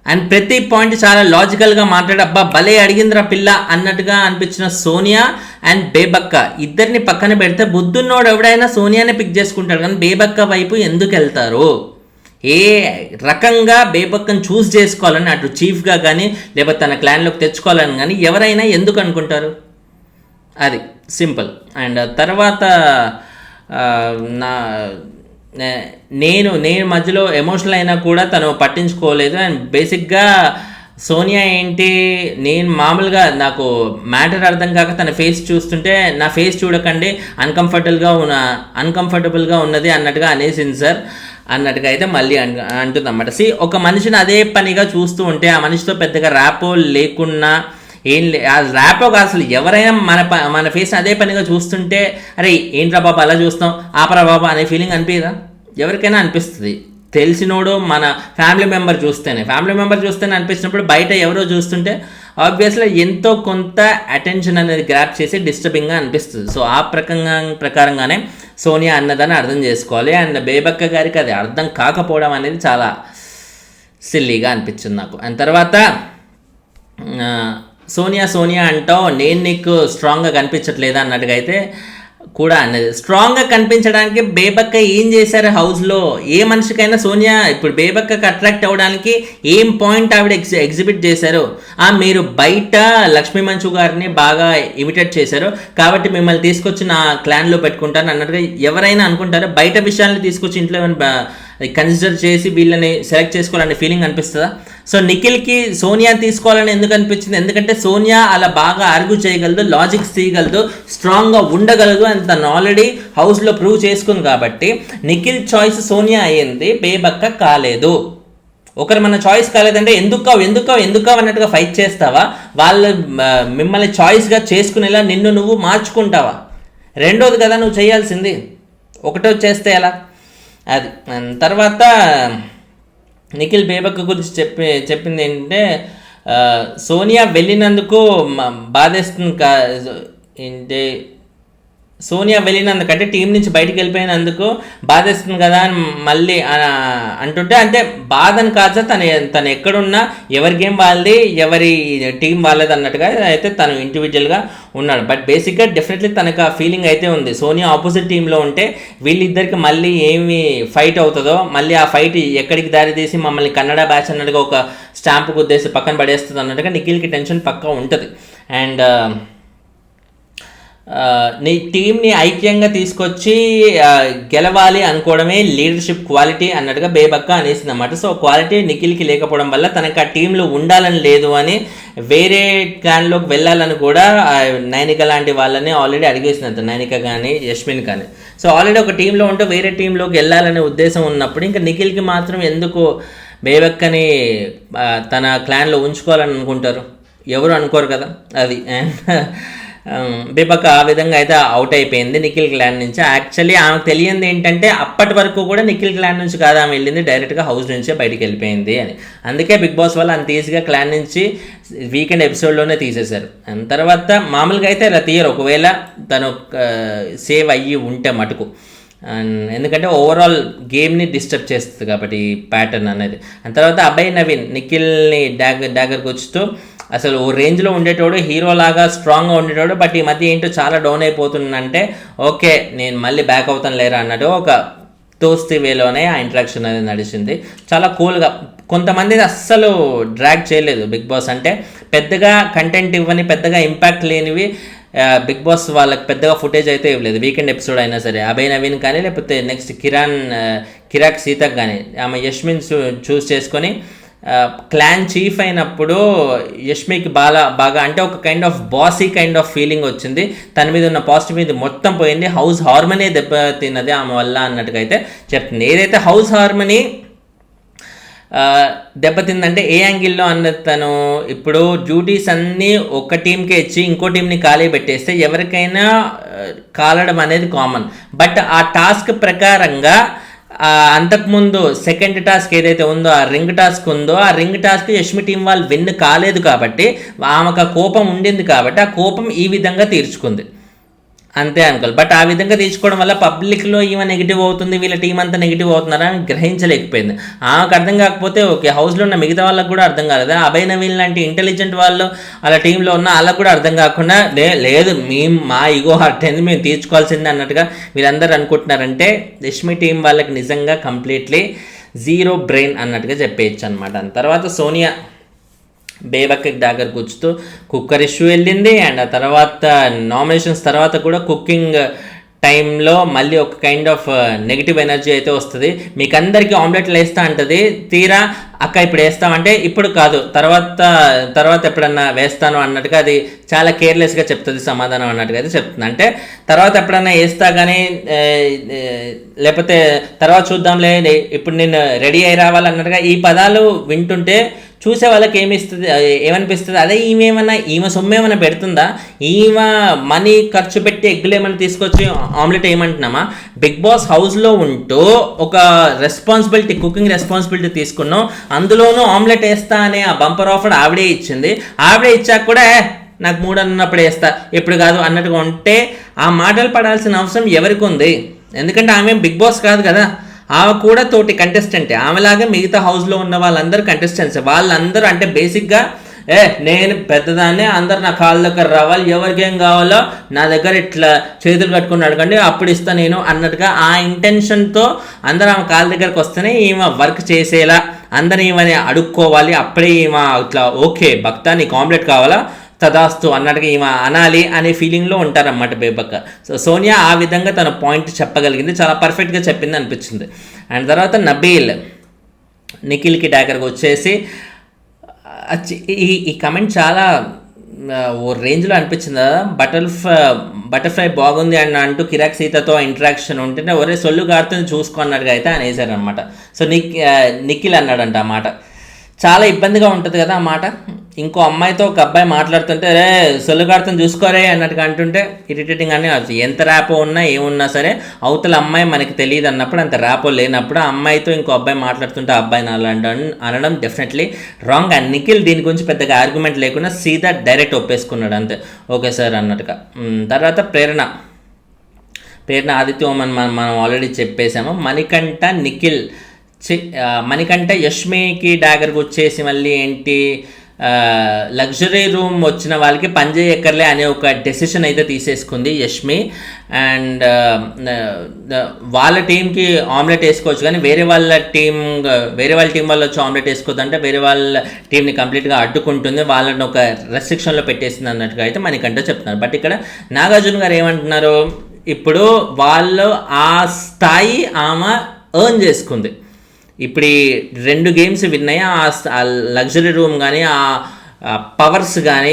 అండ్ ప్రతి పాయింట్ చాలా లాజికల్గా మాట్లాడి అబ్బా భలే అడిగిందిరా పిల్ల అన్నట్టుగా అనిపించిన సోనియా అండ్ బేబక్క ఇద్దరిని పక్కన పెడితే బుద్ధున్నోడు ఎవడైనా సోనియానే పిక్ చేసుకుంటాడు, కానీ బేబక్క వైపు ఎందుకు వెళ్తారు? ఏ రకంగా బేబక్కను చూస్ చేసుకోవాలని అటు చీఫ్గా కానీ లేకపోతే తన క్లాన్లోకి తెచ్చుకోవాలని కానీ ఎవరైనా ఎందుకు అనుకుంటారు? అది సింపుల్. అండ్ తర్వాత నా నేను మధ్యలో ఎమోషనల్ అయినా కూడా తను పట్టించుకోలేదు. అండ్ బేసిక్గా సోనియా ఏంటి, నేను మామూలుగా నాకు మ్యాటర్ అర్థం కాక తన ఫేస్ చూస్తుంటే నా ఫేస్ చూడకండి అన్కంఫర్టబుల్గా ఉన్నది అన్నట్టుగా అనేసింది సార్ అన్నట్టుగా అయితే మళ్ళీ అంటుందన్నమాట. ఒక మనిషిని అదే పనిగా చూస్తూ ఉంటే ఆ మనిషితో పెద్దగా ర్యాపో లేకున్నా ఆ ర్యాపో అసలు ఎవరైనా మన ఫేస్ అదే పనిగా చూస్తుంటే అరే ఏంట్రా బాబా అలా చూస్తాం ఆపరా బాబా అనే ఫీలింగ్ అనిపించదా? ఎవరికైనా అనిపిస్తుంది. తెలిసినోడు మన ఫ్యామిలీ మెంబర్ చూస్తేనే అనిపించినప్పుడు బయట ఎవరో చూస్తుంటే ఆబ్వియస్లీ ఎంతో కొంత అటెన్షన్ అనేది గ్రాప్ చేసి డిస్టర్బింగ్గా అనిపిస్తుంది. సో ఆ ప్రకారంగానే సోనియా అన్నదాన్ని అర్థం చేసుకోవాలి. అండ్ బేబక్క గారికి అది అర్థం కాకపోవడం అనేది చాలా సిల్లీగా అనిపించింది నాకు. అండ్ తర్వాత సోనియా అంటావు నేను నీకు స్ట్రాంగ్గా కనిపించట్లేదా అన్నట్టుగా అయితే కూడా అన్నది. స్ట్రాంగ్గా కనిపించడానికి బేబక్క ఏం చేశారు హౌస్లో? ఏ మనిషికైనా సోనియా ఇప్పుడు బేబక్కకి అట్రాక్ట్ అవ్వడానికి ఏం పాయింట్ ఆవిడ ఎగ్జిబిట్ చేశారు? మీరు బయట లక్ష్మీ మంచు గారిని బాగా ఇమిటేట్ చేశారు కాబట్టి మిమ్మల్ని తీసుకొచ్చి నా క్లాన్లో పెట్టుకుంటాను అన్నట్టుగా ఎవరైనా అనుకుంటారు. బయట విషయాన్ని తీసుకొచ్చి ఇంట్లో ఏమైనా కన్సిడర్ చేసి వీళ్ళని సెలెక్ట్ చేసుకోవాలనే ఫీలింగ్ అనిపిస్తుందా? సో నిఖిల్కి సోనియా తీసుకోవాలని ఎందుకు అనిపించింది? ఎందుకంటే సోనియా అలా బాగా ఆర్గ్యూ చేయగలదు, లాజిక్స్ తీయగలదు, స్ట్రాంగ్గా ఉండగలదు అని తను ఆల్రెడీ హౌస్లో ప్రూవ్ చేసుకుంది కాబట్టి నిఖిల్ చాయిస్ సోనియా అయ్యింది, బేబక్క కాలేదు. ఒకరు మన చాయిస్ కాలేదంటే ఎందుకు అన్నట్టుగా ఫైట్ చేస్తావా? వాళ్ళు మిమ్మల్ని చాయిస్గా చేసుకునేలా నిన్ను నువ్వు మార్చుకుంటావా? రెండోది కదా నువ్వు చేయాల్సింది, ఒకటో చేస్తే ఎలా? అది. తర్వాత నిఖిల్ బేబక్క గురించి చెప్పింది ఏంటంటే సోనియా వెళ్ళినందుకు బాధేస్తుంది ఏంటి, సోనియా వెళ్ళినందుకంటే టీం నుంచి బయటికి వెళ్ళిపోయినందుకు బాధేస్తుంది కదా అని మళ్ళీ అంటుంటే, అంటే బాధని కాదు తను ఎక్కడున్నా ఎవరి గేమ్ వాళ్ళది, ఎవరి టీం వాళ్ళది అన్నట్టుగా అయితే తను ఇండివిజువల్గా ఉన్నాడు. బట్ బేసిక్గా డెఫినెట్లీ తనకు ఆ ఫీలింగ్ అయితే ఉంది. సోనియా ఆపోజిట్ టీంలో ఉంటే వీళ్ళిద్దరికి మళ్ళీ ఏమి ఫైట్ అవుతుందో, మళ్ళీ ఆ ఫైట్ ఎక్కడికి దారి తీసి మమ్మల్ని కన్నడ బ్యాచ్ అన్నట్టుగా ఒక స్టాంపు గుద్దేసి పక్కన పడేస్తుంది అన్నట్టుగా నిఖిల్కి టెన్షన్ పక్కా ఉంటుంది. అండ్ నీ టీంని ఐక్యంగా తీసుకొచ్చి గెలవాలి అనుకోవడమే లీడర్షిప్ క్వాలిటీ అన్నట్టుగా బేబక్క అనేసింది అన్నమాట. సో క్వాలిటీ నిఖిల్కి లేకపోవడం వల్ల తనకు ఆ టీంలో ఉండాలని లేదు అని వేరే క్లాన్లోకి వెళ్ళాలని కూడా నైనిక లాంటి వాళ్ళని ఆల్రెడీ అడిగేసినంత, నైనిక కానీ యష్మిన్ కానీ. సో ఆల్రెడీ ఒక టీంలో ఉంటే వేరే టీంలోకి వెళ్ళాలనే ఉద్దేశం ఉన్నప్పుడు ఇంకా నిఖిల్కి మాత్రం ఎందుకు బేబక్కని తన క్లాన్లో ఉంచుకోవాలని అనుకుంటారు? ఎవరు అనుకోరు కదా. అది బేబక్క ఆ విధంగా అయితే అవుట్ అయిపోయింది నిఖిల్ క్లాన్ నుంచి. యాక్చువల్లీ ఆమెకు తెలియంది ఏంటంటే అప్పటి వరకు కూడా నిఖిల్ క్లాన్ నుంచి కాదు ఆమె వెళ్ళింది, డైరెక్ట్గా హౌస్ నుంచే బయటికి వెళ్ళిపోయింది అని. అందుకే బిగ్ బాస్ వాళ్ళు అంత ఈజీగా క్లాన్ నుంచి వీకెండ్ ఎపిసోడ్లోనే తీసేశారు. అండ్ తర్వాత మామూలుగా అయితే అలా తీయరు ఒకవేళ తను సేవ్ అయ్యి ఉంటే మటుకు, ఎందుకంటే ఓవరాల్ గేమ్ని డిస్టర్బ్ చేస్తుంది కాబట్టి ఈ ప్యాటర్న్ అనేది. అండ్ తర్వాత అభయ్ నవీన్ నిఖిల్ని డాగర్కి వచ్చుతూ అసలు ఓ రేంజ్లో ఉండేటోడు, హీరోలాగా స్ట్రాంగ్గా ఉండేటోడు, బట్ ఈ మధ్య ఏంటో చాలా డౌన్ అయిపోతుందంటే ఓకే నేను మళ్ళీ బ్యాక్ అవుతాను లేరా అన్నట్టు ఒక దోస్తీ వేలోనే ఆ ఇంట్రాక్షన్ అనేది నడిచింది. చాలా కూల్గా. కొంతమంది అస్సలు డ్రాగ్ చేయలేదు బిగ్ బాస్ అంటే, పెద్దగా కంటెంట్ ఇవ్వని, పెద్దగా ఇంపాక్ట్ లేనివి బిగ్ బాస్ వాళ్ళకి పెద్దగా ఫుటేజ్ అయితే ఇవ్వలేదు వీకెండ్ ఎపిసోడ్ అయినా సరే. అభయ్ నవీన్ కానీ లేకపోతే నెక్స్ట్ కిరాక్ సీతక్ కానీ ఆమె యష్మిన్ చూస్ చేసుకొని క్లాన్ చీఫ్ అయినప్పుడు యష్మికి బాగా అంటే ఒక kind of bossy kind of feeling వచ్చింది. తన మీద ఉన్న పాజిటివ్ మీద మొత్తం పోయింది. హౌస్ హార్మనీ దెబ్బతిన్నది ఆమె వల్ల అన్నట్టుగా అయితే చెప్తుంది. ఏదైతే హౌస్ హార్మనీ దెబ్బతిందంటే ఏ యాంగిల్లో అన్నది, తను ఇప్పుడు డ్యూటీస్ అన్నీ ఒక టీంకే ఇచ్చి ఇంకో టీంని ఖాళీ పెట్టేస్తే ఎవరికైనా కాలడం అనేది కామన్. బట్ ఆ టాస్క్ ప్రకారంగా అంతకుముందు సెకండ్ టాస్క్ ఏదైతే ఉందో ఆ రింగ్ టాస్క్ యష్మి టీం వాళ్ళు విన్ కాలేదు కాబట్టి ఆమెకు ఆ కోపం ఉండింది కాబట్టి ఆ కోపం ఈ విధంగా తీర్చుకుంది అంతే అనుకోవాలి. బట్ ఆ విధంగా తీర్చుకోవడం వల్ల పబ్లిక్లో ఈమె నెగిటివ్ అవుతుంది, వీళ్ళ టీం అంతా నెగిటివ్ అవుతున్నారని గ్రహించలేకపోయింది. ఆమెకు అర్థం కాకపోతే ఓకే హౌస్లో ఉన్న మిగతా వాళ్ళకు కూడా అర్థం కాలేదు. అభయ్ నవీన్ లాంటి ఇంటెలిజెంట్ వాళ్ళు అలా టీంలో ఉన్న వాళ్ళకు కూడా అర్థం కాకుండా లేదు మా ఈగో హర్ట్ అయింది మేము తీర్చుకోవాల్సిందే అన్నట్టుగా వీళ్ళందరూ అనుకుంటున్నారంటే యష్మి టీం వాళ్ళకి నిజంగా కంప్లీట్లీ జీరో బ్రెయిన్ అన్నట్టుగా చెప్పేయచ్చు అనమాట. తర్వాత సోనియా బేబక్క దగ్గర కూర్చుతూ కుక్కర్ ఇష్యూ వెళ్ళింది. అండ్ ఆ తర్వాత నామినేషన్స్ తర్వాత కూడా కుకింగ్ టైంలో మళ్ళీ ఒక కైండ్ ఆఫ్ నెగిటివ్ ఎనర్జీ అయితే వస్తుంది. మీకు అందరికీ ఆమ్లెట్లు వేస్తా అంటది, తీరా అక్క ఇప్పుడు వేస్తామంటే ఇప్పుడు కాదు తర్వాత ఎప్పుడన్నా వేస్తాను అన్నట్టుగా అది చాలా కేర్లెస్గా చెప్తుంది సమాధానం అన్నట్టుగా అయితే చెప్తుంది. అంటే తర్వాత ఎప్పుడన్నా వేస్తా కానీ లేకపోతే తర్వాత చూద్దాంలే ఇప్పుడు నేను రెడీ అయి రావాలన్నట్టుగా ఈ పదాలు వింటుంటే చూసే వాళ్ళకి ఏమనిపిస్తుంది, అదే ఈమె సొమ్ము ఏమైనా పెడుతుందా, ఈమె మనీ ఖర్చు పెట్టి ఎగ్గులు ఏమైనా తీసుకొచ్చి ఆమ్లెట్ వేయమంటున్నామా? బిగ్ బాస్ హౌస్లో ఉంటూ ఒక కుకింగ్ రెస్పాన్సిబిలిటీ తీసుకున్నాం, అందులోనూ ఆమ్లెట్ వేస్తా అనే ఆ బంపర్ ఆఫర్ ఆవిడే ఇచ్చింది. ఆవిడే ఇచ్చాక కూడా నాకు 3 అన్నప్పుడు వేస్తా ఎప్పుడు కాదు అన్నట్టుగా ఉంటే ఆ మాటలు పడాల్సిన అవసరం ఎవరికి ఉంది? ఎందుకంటే ఆమె బిగ్ బాస్ కాదు కదా, ఆమె కూడా తోటి కంటెస్టెంటే. ఆమెలాగే మిగతా హౌస్లో ఉన్న వాళ్ళందరూ కంటెస్టెంట్స్. వాళ్ళందరూ అంటే బేసిక్గా నేను పెద్దదాన్ని, అందరు నా కాళ్ళ దగ్గర రావాలి, ఎవరికి ఏం కావాలో నా దగ్గర ఇట్లా చేతులు కట్టుకుని అడగండి అప్పుడు ఇస్తా నేను అన్నట్టుగా ఆ ఇంటెన్షన్తో అందరూ ఆమె కాళ్ళ దగ్గరకు వస్తేనే ఈమె వర్క్ చేసేలా అందరు ఈమెని అడుక్కోవాలి. అప్పుడే ఈమె ఇట్లా ఓకే భక్త నీకు ఆమ్లెట్ కావాలా తదాస్తు అన్నట్టుగా ఈమె అనాలి అనే ఫీలింగ్లో ఉంటారన్నమాట బేబక్క. సో సోనియా ఆ విధంగా తన పాయింట్ చెప్పగలిగింది, చాలా పర్ఫెక్ట్గా చెప్పింది అనిపించింది. అండ్ తర్వాత నబీల్ నిఖిల్కి డాగర్కి వచ్చేసి ఈ కమెంట్ చాలా ఓ రేంజ్లో అనిపించింది కదా. బటర్ఫ్లై బాగుంది అని అంటూ కిరాక్ సీతతో ఇంటరాక్షన్ ఉంటుంటే ఒరే సొల్లు గారుతుంది చూసుకో అన్నట్టుగా అయితే అనేసారు అనమాట. సో నిఖిల్ అన్నాడంట ఆ మాట. చాలా ఇబ్బందిగా ఉంటుంది కదా ఆ మాట. ఇంకో అమ్మాయితో ఒక అబ్బాయి మాట్లాడుతుంటే రే సొల్లుగాడుతుంది చూసుకోరే అన్నట్టుగా అంటుంటే ఇరిటేటింగ్ అని ఎంత ర్యాపో ఉన్నా ఏమున్నా సరే అవతల అమ్మాయి మనకి తెలియదు అన్నప్పుడు, అంత ర్యాపో లేనప్పుడు ఆ అమ్మాయితో ఇంకో అబ్బాయి మాట్లాడుతుంటే ఆ అబ్బాయిని అలా అనడం డెఫినెట్లీ రాంగ్. అండ్ నిఖిల్ దీని గురించి పెద్దగా ఆర్గ్యుమెంట్ లేకుండా సీదా డైరెక్ట్ ఒప్పేసుకున్నాడు అంతే, ఓకే సార్ అన్నట్టుగా. తర్వాత ప్రేరణ ఆదిత్య ఓమన్ మనం ఆల్రెడీ చెప్పేసాము. మణికంఠ యష్మికి డాగర్కి వచ్చేసి మళ్ళీ ఏంటి లగ్జరీ రూమ్ వచ్చిన వాళ్ళకి పనిచేయ ఎక్కర్లే అనే ఒక డెసిషన్ అయితే తీసేసుకుంది యష్మి. అండ్ వాళ్ళ టీంకి ఆమ్లెట్ వేసుకోవచ్చు కానీ వేరే వాళ్ళ టీం వాళ్ళు వచ్చి ఆమ్లెట్ వేసుకోవద్దు అంటే వేరే వాళ్ళ టీంని కంప్లీట్గా అడ్డుకుంటుంది, వాళ్ళని ఒక రెస్ట్రిక్షన్లో పెట్టేసింది అన్నట్టుగా అయితే మనకంట చెప్తున్నారు. బట్ ఇక్కడ నాగార్జున గారు ఏమంటున్నారు, ఇప్పుడు వాళ్ళు ఆ స్థాయి ఆమె ఎర్న్ చేసుకుంది. ఇప్పుడు ఈ 2 గేమ్స్ విన్నాయి, ఆ లగ్జరీ రూమ్ కానీ ఆ పవర్స్ కానీ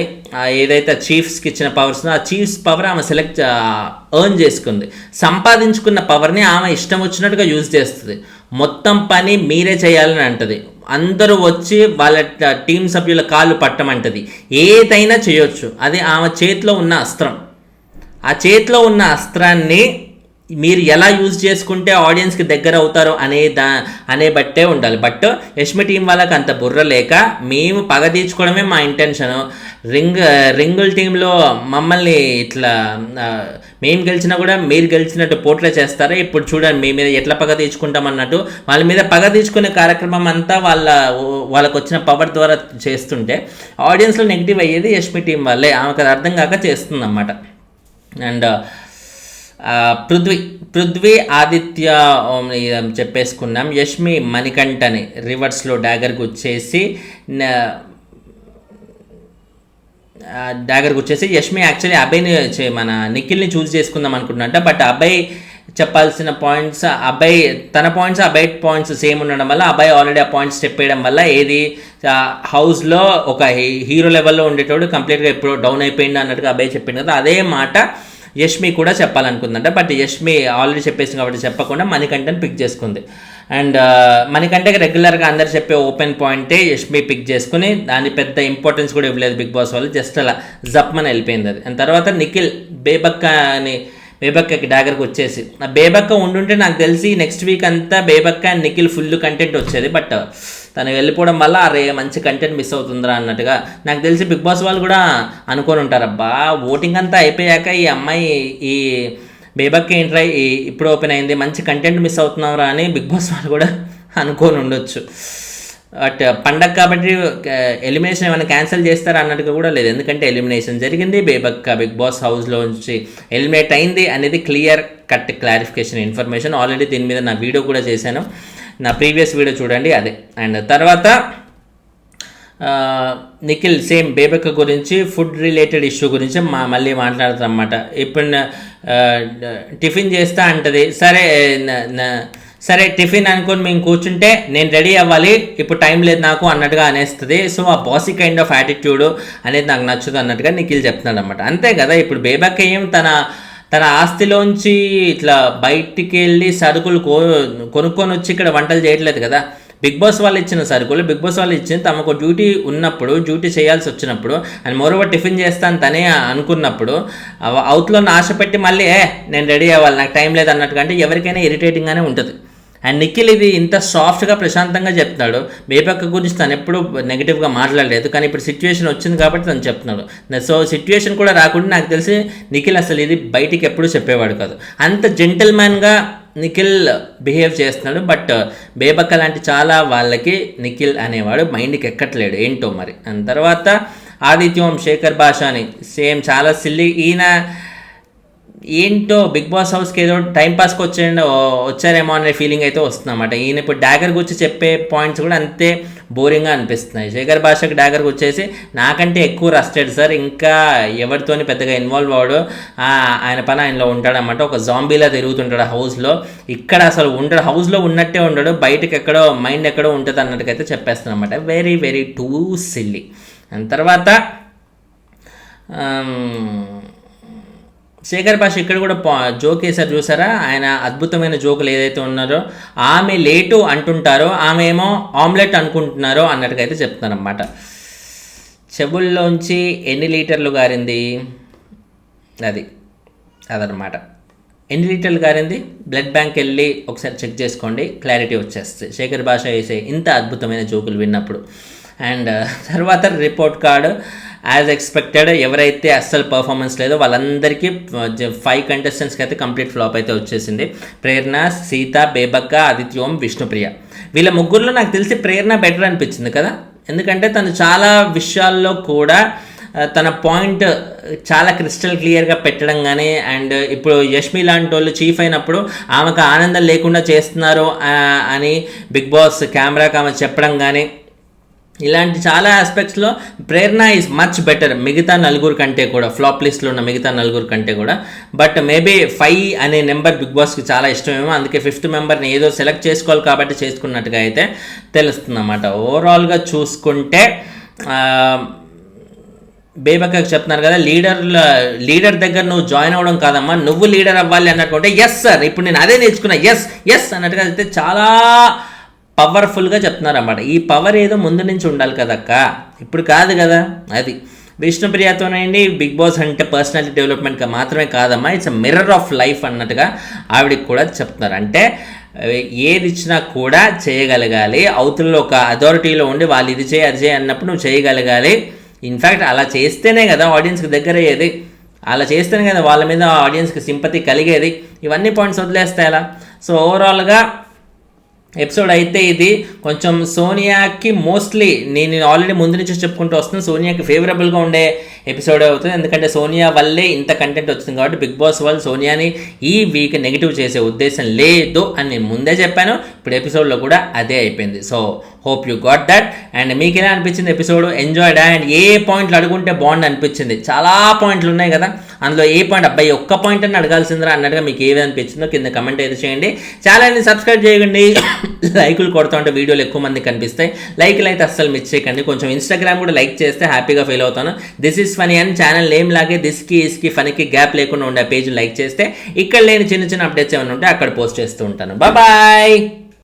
ఏదైతే చీఫ్స్కి ఇచ్చిన పవర్స్ ఆ చీఫ్స్ పవర్ ఆమె ఎర్న్ చేసుకుంది. సంపాదించుకున్న పవర్ని ఆమె ఇష్టం వచ్చినట్టుగా యూజ్ చేస్తుంది. మొత్తం పని మీరే చేయాలని అంటది, అందరూ వచ్చి వాళ్ళ టీం సభ్యుల కాళ్ళు పట్టమంటది, ఏదైనా చేయొచ్చు. అది ఆమె చేతిలో ఉన్న అస్త్రం. ఆ చేతిలో ఉన్న అస్త్రాన్ని మీరు ఎలా యూజ్ చేసుకుంటే ఆడియన్స్కి దగ్గర అవుతారో అనే బట్టే ఉండాలి. బట్ యష్మి టీం వాళ్ళకి అంత బుర్ర లేక మేము పగ తీర్చుకోవడమే మా ఇంటెన్షను. రింగుల్ టీంలో మమ్మల్ని ఇట్లా మేము గెలిచినా కూడా మీరు గెలిచినట్టు పోట్రే చేస్తారా, ఇప్పుడు చూడండి మీ మీద ఎట్లా పగ తీర్చుకుంటాం అన్నట్టు వాళ్ళ మీద పగ తీర్చుకునే కార్యక్రమం అంతా వాళ్ళకు వచ్చిన పవర్ ద్వారా చేస్తుంటే ఆడియన్స్లో నెగిటివ్ అయ్యేది యష్మి టీం వాళ్ళే. ఆమెకు అది అర్థం కాక చేస్తుంది అన్నమాట. అండ్ పృథ్వీ ఆదిత్య చెప్పేసుకున్నాం. యష్మి మణికంఠని రివర్స్లో డాగర్కి వచ్చేసి యష్మి యాక్చువల్లీ అబ్బాయిని మన నిఖిల్ని చూస్ చేసుకుందాం అనుకుంటున్నట్ట. బట్ అబ్బాయి చెప్పాల్సిన పాయింట్స్ తన పాయింట్స్ అబ్బాయి పాయింట్స్ సేమ్ ఉండడం వల్ల అబ్బాయి ఆల్రెడీ ఆ పాయింట్స్ చెప్పేయడం వల్ల ఏది హౌస్లో ఒక హీరో లెవెల్లో ఉండేటోడు కంప్లీట్గా ఎప్పుడో డౌన్ అయిపోయింది అన్నట్టుగా అబ్బాయి చెప్పింది కదా, అదే మాట యష్మి కూడా చెప్పాలనుకుందంట. బట్ యష్మి ఆల్రెడీ చెప్పేసింది కాబట్టి చెప్పకుండా మణికంఠని పిక్ చేసుకుంది. అండ్ మణికంఠకి రెగ్యులర్గా అందరు చెప్పే ఓపెన్ పాయింటే యష్మి పిక్ చేసుకుని దాని పెద్ద ఇంపార్టెన్స్ కూడా ఇవ్వలేదు బిగ్ బాస్ వాళ్ళు, జస్ట్ అలా జప్మని వెళ్ళిపోయింది అది. అండ్ తర్వాత నిఖిల్ బేబక్కకి డాగర్కి వచ్చేసి బేబక్క ఉండుంటే నాకు తెలిసి నెక్స్ట్ వీక్ అంతా బేబక్క అండ్ నిఖిల్ ఫుల్ కంటెంట్ వచ్చేది. బట్ తను వెళ్ళిపోవడం వల్ల అరే మంచి కంటెంట్ మిస్ అవుతుందిరా అన్నట్టుగా నాకు తెలిసి బిగ్ బాస్ వాళ్ళు కూడా అనుకొని ఉంటారు. అబ్బా ఓటింగ్ అంతా అయిపోయాక ఈ అమ్మాయి ఈ బేబక్క ఏంట్రా ఇప్పుడు ఓపెన్ అయింది, మంచి కంటెంట్ మిస్ అవుతున్నావురా అని బిగ్ బాస్ వాళ్ళు కూడా అనుకొని ఉండొచ్చు. బట్ పండగ కాబట్టి ఎలిమినేషన్ ఏమైనా క్యాన్సిల్ చేస్తారా అన్నట్టుగా కూడా లేదు, ఎందుకంటే ఎలిమినేషన్ జరిగింది, బేబక్క బిగ్ బాస్ హౌస్లో నుంచి ఎలిమినేట్ అయింది అనేది clear cut clarification information. Already దీని మీద నా వీడియో కూడా చేశాను, నా ప్రీవియస్ వీడియో చూడండి అదే. అండ్ తర్వాత నిఖిల్ సేమ్ బేబక్క గురించి ఫుడ్ రిలేటెడ్ ఇష్యూ గురించి మళ్ళీ మాట్లాడుతారు అన్నమాట. ఇప్పుడు టిఫిన్ చేస్తా అంటది, సరే టిఫిన్ అనుకొని మేము కూర్చుంటే నేను రెడీ అవ్వాలి, ఇప్పుడు టైం లేదు నాకు అన్నట్టుగా అనేస్తుంది. సో ఆ బాసీ కైండ్ ఆఫ్ యాటిట్యూడ్ అనేది నాకు నచ్చదు అన్నట్టుగా నిఖిల్ చెప్తున్నాడు అనమాట. అంతే కదా, ఇప్పుడు బేబక్క ఏం తన ఆస్తిలోంచి ఇట్లా బయటికి వెళ్ళి సరుకులు కొనుక్కొని వచ్చి ఇక్కడ వంటలు చేయట్లేదు కదా. బిగ్ బాస్ వాళ్ళు ఇచ్చిన సరుకులు, బిగ్ బాస్ వాళ్ళు ఇచ్చిన తమకు డ్యూటీ ఉన్నప్పుడు, డ్యూటీ చేయాల్సి వచ్చినప్పుడు అండ్ మోరోవర్ టిఫిన్ చేస్తాను తనే అనుకున్నప్పుడు అవుట్లో ఆశ పెట్టి మళ్ళీ నేను రెడీ అవ్వాలి నాకు టైం లేదు అన్నట్టుగా అంటే ఎవరికైనా ఇరిటేటింగ్గానే ఉంటుంది. అండ్ నిఖిల్ ఇది ఇంత సాఫ్ట్గా ప్రశాంతంగా చెప్తున్నాడు. బేబక్క గురించి తను ఎప్పుడు నెగిటివ్గా మాట్లాడలేదు, కానీ ఇప్పుడు సిచ్యువేషన్ వచ్చింది కాబట్టి తను చెప్తున్నాడు. సో సిచ్యువేషన్ కూడా రాకుండా నాకు తెలిసి నిఖిల్ అసలు ఇది బయటికి ఎప్పుడు చెప్పేవాడు కాదు. అంత జెంటిల్మెన్గా నిఖిల్ బిహేవ్ చేస్తున్నాడు. బట్ బేబక్క లాంటి చాలా వాళ్ళకి నిఖిల్ అనేవాడు మైండ్కి ఎక్కట్లేడు ఏంటో మరి. అండ్ తర్వాత ఆదిత్యం శేఖర్ భాషాని సేమ్ చాలా సిల్లీ. ఈయన ఏంటో బిగ్ బాస్ హౌస్కి ఏదో టైంపాస్కి వచ్చారేమో అనే ఫీలింగ్ అయితే వస్తుందన్నమాట. ఈయన ఇప్పుడు డాగర్ గురించి చెప్పే పాయింట్స్ కూడా అంతే బోరింగ్గా అనిపిస్తున్నాయి. శేఖర్ భాషకి డాగర్కి వచ్చేసి నాకంటే ఎక్కువ రస్టెడ్ సార్, ఇంకా ఎవరితోని పెద్దగా ఇన్వాల్వ్ అవ్వడు, ఆయన పని ఆయనలో ఉంటాడనమాట. ఒక జాంబీలా తిరుగుతుంటాడు హౌస్లో. ఇక్కడ అసలు ఉండడు, హౌస్లో ఉన్నట్టే ఉండడు, బయటకు ఎక్కడో మైండ్ ఎక్కడో ఉంటుంది అన్నట్టుకైతే చెప్పేస్తాను అనమాట. Very very two silly. And తర్వాత శేఖర్ భాష ఇక్కడ కూడా జోక్ వేసారు చూసారా, ఆయన అద్భుతమైన జోకులు ఏదైతే ఉన్నారో ఆమె లేటు అంటుంటారో ఆమె ఏమో ఆమ్లెట్ అనుకుంటున్నారో అన్నట్టుగా అయితే చెప్తున్నారన్నమాట. చెవుల్లోంచి ఎన్ని లీటర్లు గారింది అదనమాట. ఎన్ని లీటర్లు గారింది బ్లడ్ బ్యాంక్ వెళ్ళి ఒకసారి చెక్ చేసుకోండి, క్లారిటీ వచ్చేస్తుంది శేఖర్ భాష వేసే ఇంత అద్భుతమైన జోకులు విన్నప్పుడు. అండ్ తర్వాత రిపోర్ట్ కార్డు యాజ్ ఎక్స్పెక్టెడ్ ఎవరైతే అస్సలు పర్ఫార్మెన్స్ లేదో వాళ్ళందరికీ 5 కంటెస్టెంట్స్కి అయితే కంప్లీట్ ఫ్లాప్ అయితే వచ్చేసింది. ప్రేరణ, సీత, బేబక్క, ఆదిత్యం, విష్ణుప్రియ. వీళ్ళ ముగ్గురులో నాకు తెలిసి ప్రేరణ బెటర్ అనిపించింది కదా, ఎందుకంటే తను చాలా విషయాల్లో కూడా తన పాయింట్ చాలా క్రిస్టల్ క్లియర్గా పెట్టడం కానీ, అండ్ ఇప్పుడు యష్మి లాంటి వాళ్ళు చీఫ్ అయినప్పుడు ఆమెకు ఆనందం లేకుండా చేస్తున్నారు అని బిగ్ బాస్ కెమెరాకి ఆమె చెప్పడం కానీ, ఇలాంటి చాలా ఆస్పెక్ట్స్లో ప్రేరణ ఈజ్ మచ్ బెటర్ మిగతా నలుగురు కంటే కూడా, ఫ్లాప్ లిస్ట్లో ఉన్న మిగతా నలుగురు కంటే కూడా. బట్ మేబీ 5 అనే నెంబర్ బిగ్ బాస్కి చాలా ఇష్టమేమో, అందుకే 5th మెంబర్ని ఏదో సెలెక్ట్ చేసుకోవాలి కాబట్టి చేసుకున్నట్టుగా అయితే తెలుస్తుంది అన్నమాట. ఓవరాల్గా చూసుకుంటే బేబక్కకి చెప్తున్నారు కదా, లీడర్ దగ్గర నువ్వు జాయిన్ అవ్వడం కాదమ్మా, నువ్వు లీడర్ అవ్వాలి అన్నట్టుకుంటే ఎస్ సార్ ఇప్పుడు నేను అదే నేర్చుకున్నా ఎస్ అన్నట్టుగా అయితే చాలా పవర్ఫుల్గా చెప్తున్నారు అన్నమాట. ఈ పవర్ ఏదో ముందు నుంచి ఉండాలి కదక్క, ఇప్పుడు కాదు కదా. అది విష్ణుప్రియతోనండి బిగ్ బాస్ అంటే పర్సనాలిటీ డెవలప్మెంట్గా మాత్రమే కాదమ్మా, it's a mirror of life అన్నట్టుగా ఆవిడకి కూడా చెప్తున్నారు. అంటే ఏది ఇచ్చినా కూడా చేయగలగాలి, అవతలలో ఒక అథారిటీలో ఉండి వాళ్ళు ఇది చేయి అది చేయి అన్నప్పుడు నువ్వు చేయగలగాలి. ఇన్ఫ్యాక్ట్ అలా చేస్తేనే కదా ఆడియన్స్కి దగ్గర అయ్యేది, అలా చేస్తేనే కదా వాళ్ళ మీద ఆడియన్స్కి సింపతి కలిగేది. ఇవన్నీ పాయింట్స్ వదిలేస్తే అలా. సో ఓవరాల్గా ఎపిసోడ్ అయితే ఇది కొంచెం సోనియాకి మోస్ట్లీ నేను ఆల్రెడీ ముందు నుంచి చెప్పుకుంటూ వస్తున్నాను, సోనియాకి ఫేవరబుల్గా ఉండే ఎపిసోడ్ అవుతుంది. ఎందుకంటే సోనియా వల్లే ఇంత కంటెంట్ వచ్చింది కాబట్టి బిగ్ బాస్ వాళ్ళు సోనియాని ఈ వీక్ నెగిటివ్ చేసే ఉద్దేశం లేదు అని నేను ముందే చెప్పాను. ఇప్పుడు ఎపిసోడ్లో కూడా అదే అయిపోయింది. So hope you got that. And మీకు ఎలా అనిపించింది ఎపిసోడ్? ఎంజాయ్డ్ అండ్ ఏ పాయింట్లు అడుగుంటే బాగుంది అనిపించింది? చాలా పాయింట్లు ఉన్నాయి కదా, అందులో ఏ పాయింట్ అబ్బాయి ఒక్క పాయింట్ అని అడగాల్సిందిరా అన్నట్టుగా మీకు ఏది అనిపించిందో కింద కమెంట్ అయితే చేయండి. ఛానల్ని సబ్స్క్రైబ్ చేయండి, లైకులు కొడుతూ ఉంటే వీడియోలు ఎక్కువ మంది కనిపిస్తాయి. లైక్లు అయితే అస్సలు మిస్ చేయకండి. కొంచెం ఇన్స్టాగ్రామ్ కూడా లైక్ చేస్తే హ్యాపీగా ఫీల్ అవుతాను. దిస్ ఈస్ ఫనీ అని ఛానల్ నేమ్ లాగే దిస్కి ఇస్కి ఫనీకి గ్యాప్ లేకుండా ఉండే పేజ్ లైక్ చేస్తే ఇక్కడ లేని చిన్న చిన్న అప్డేట్స్ ఏమైనా ఉంటే అక్కడ పోస్ట్ చేస్తూ ఉంటాను. బాయ్.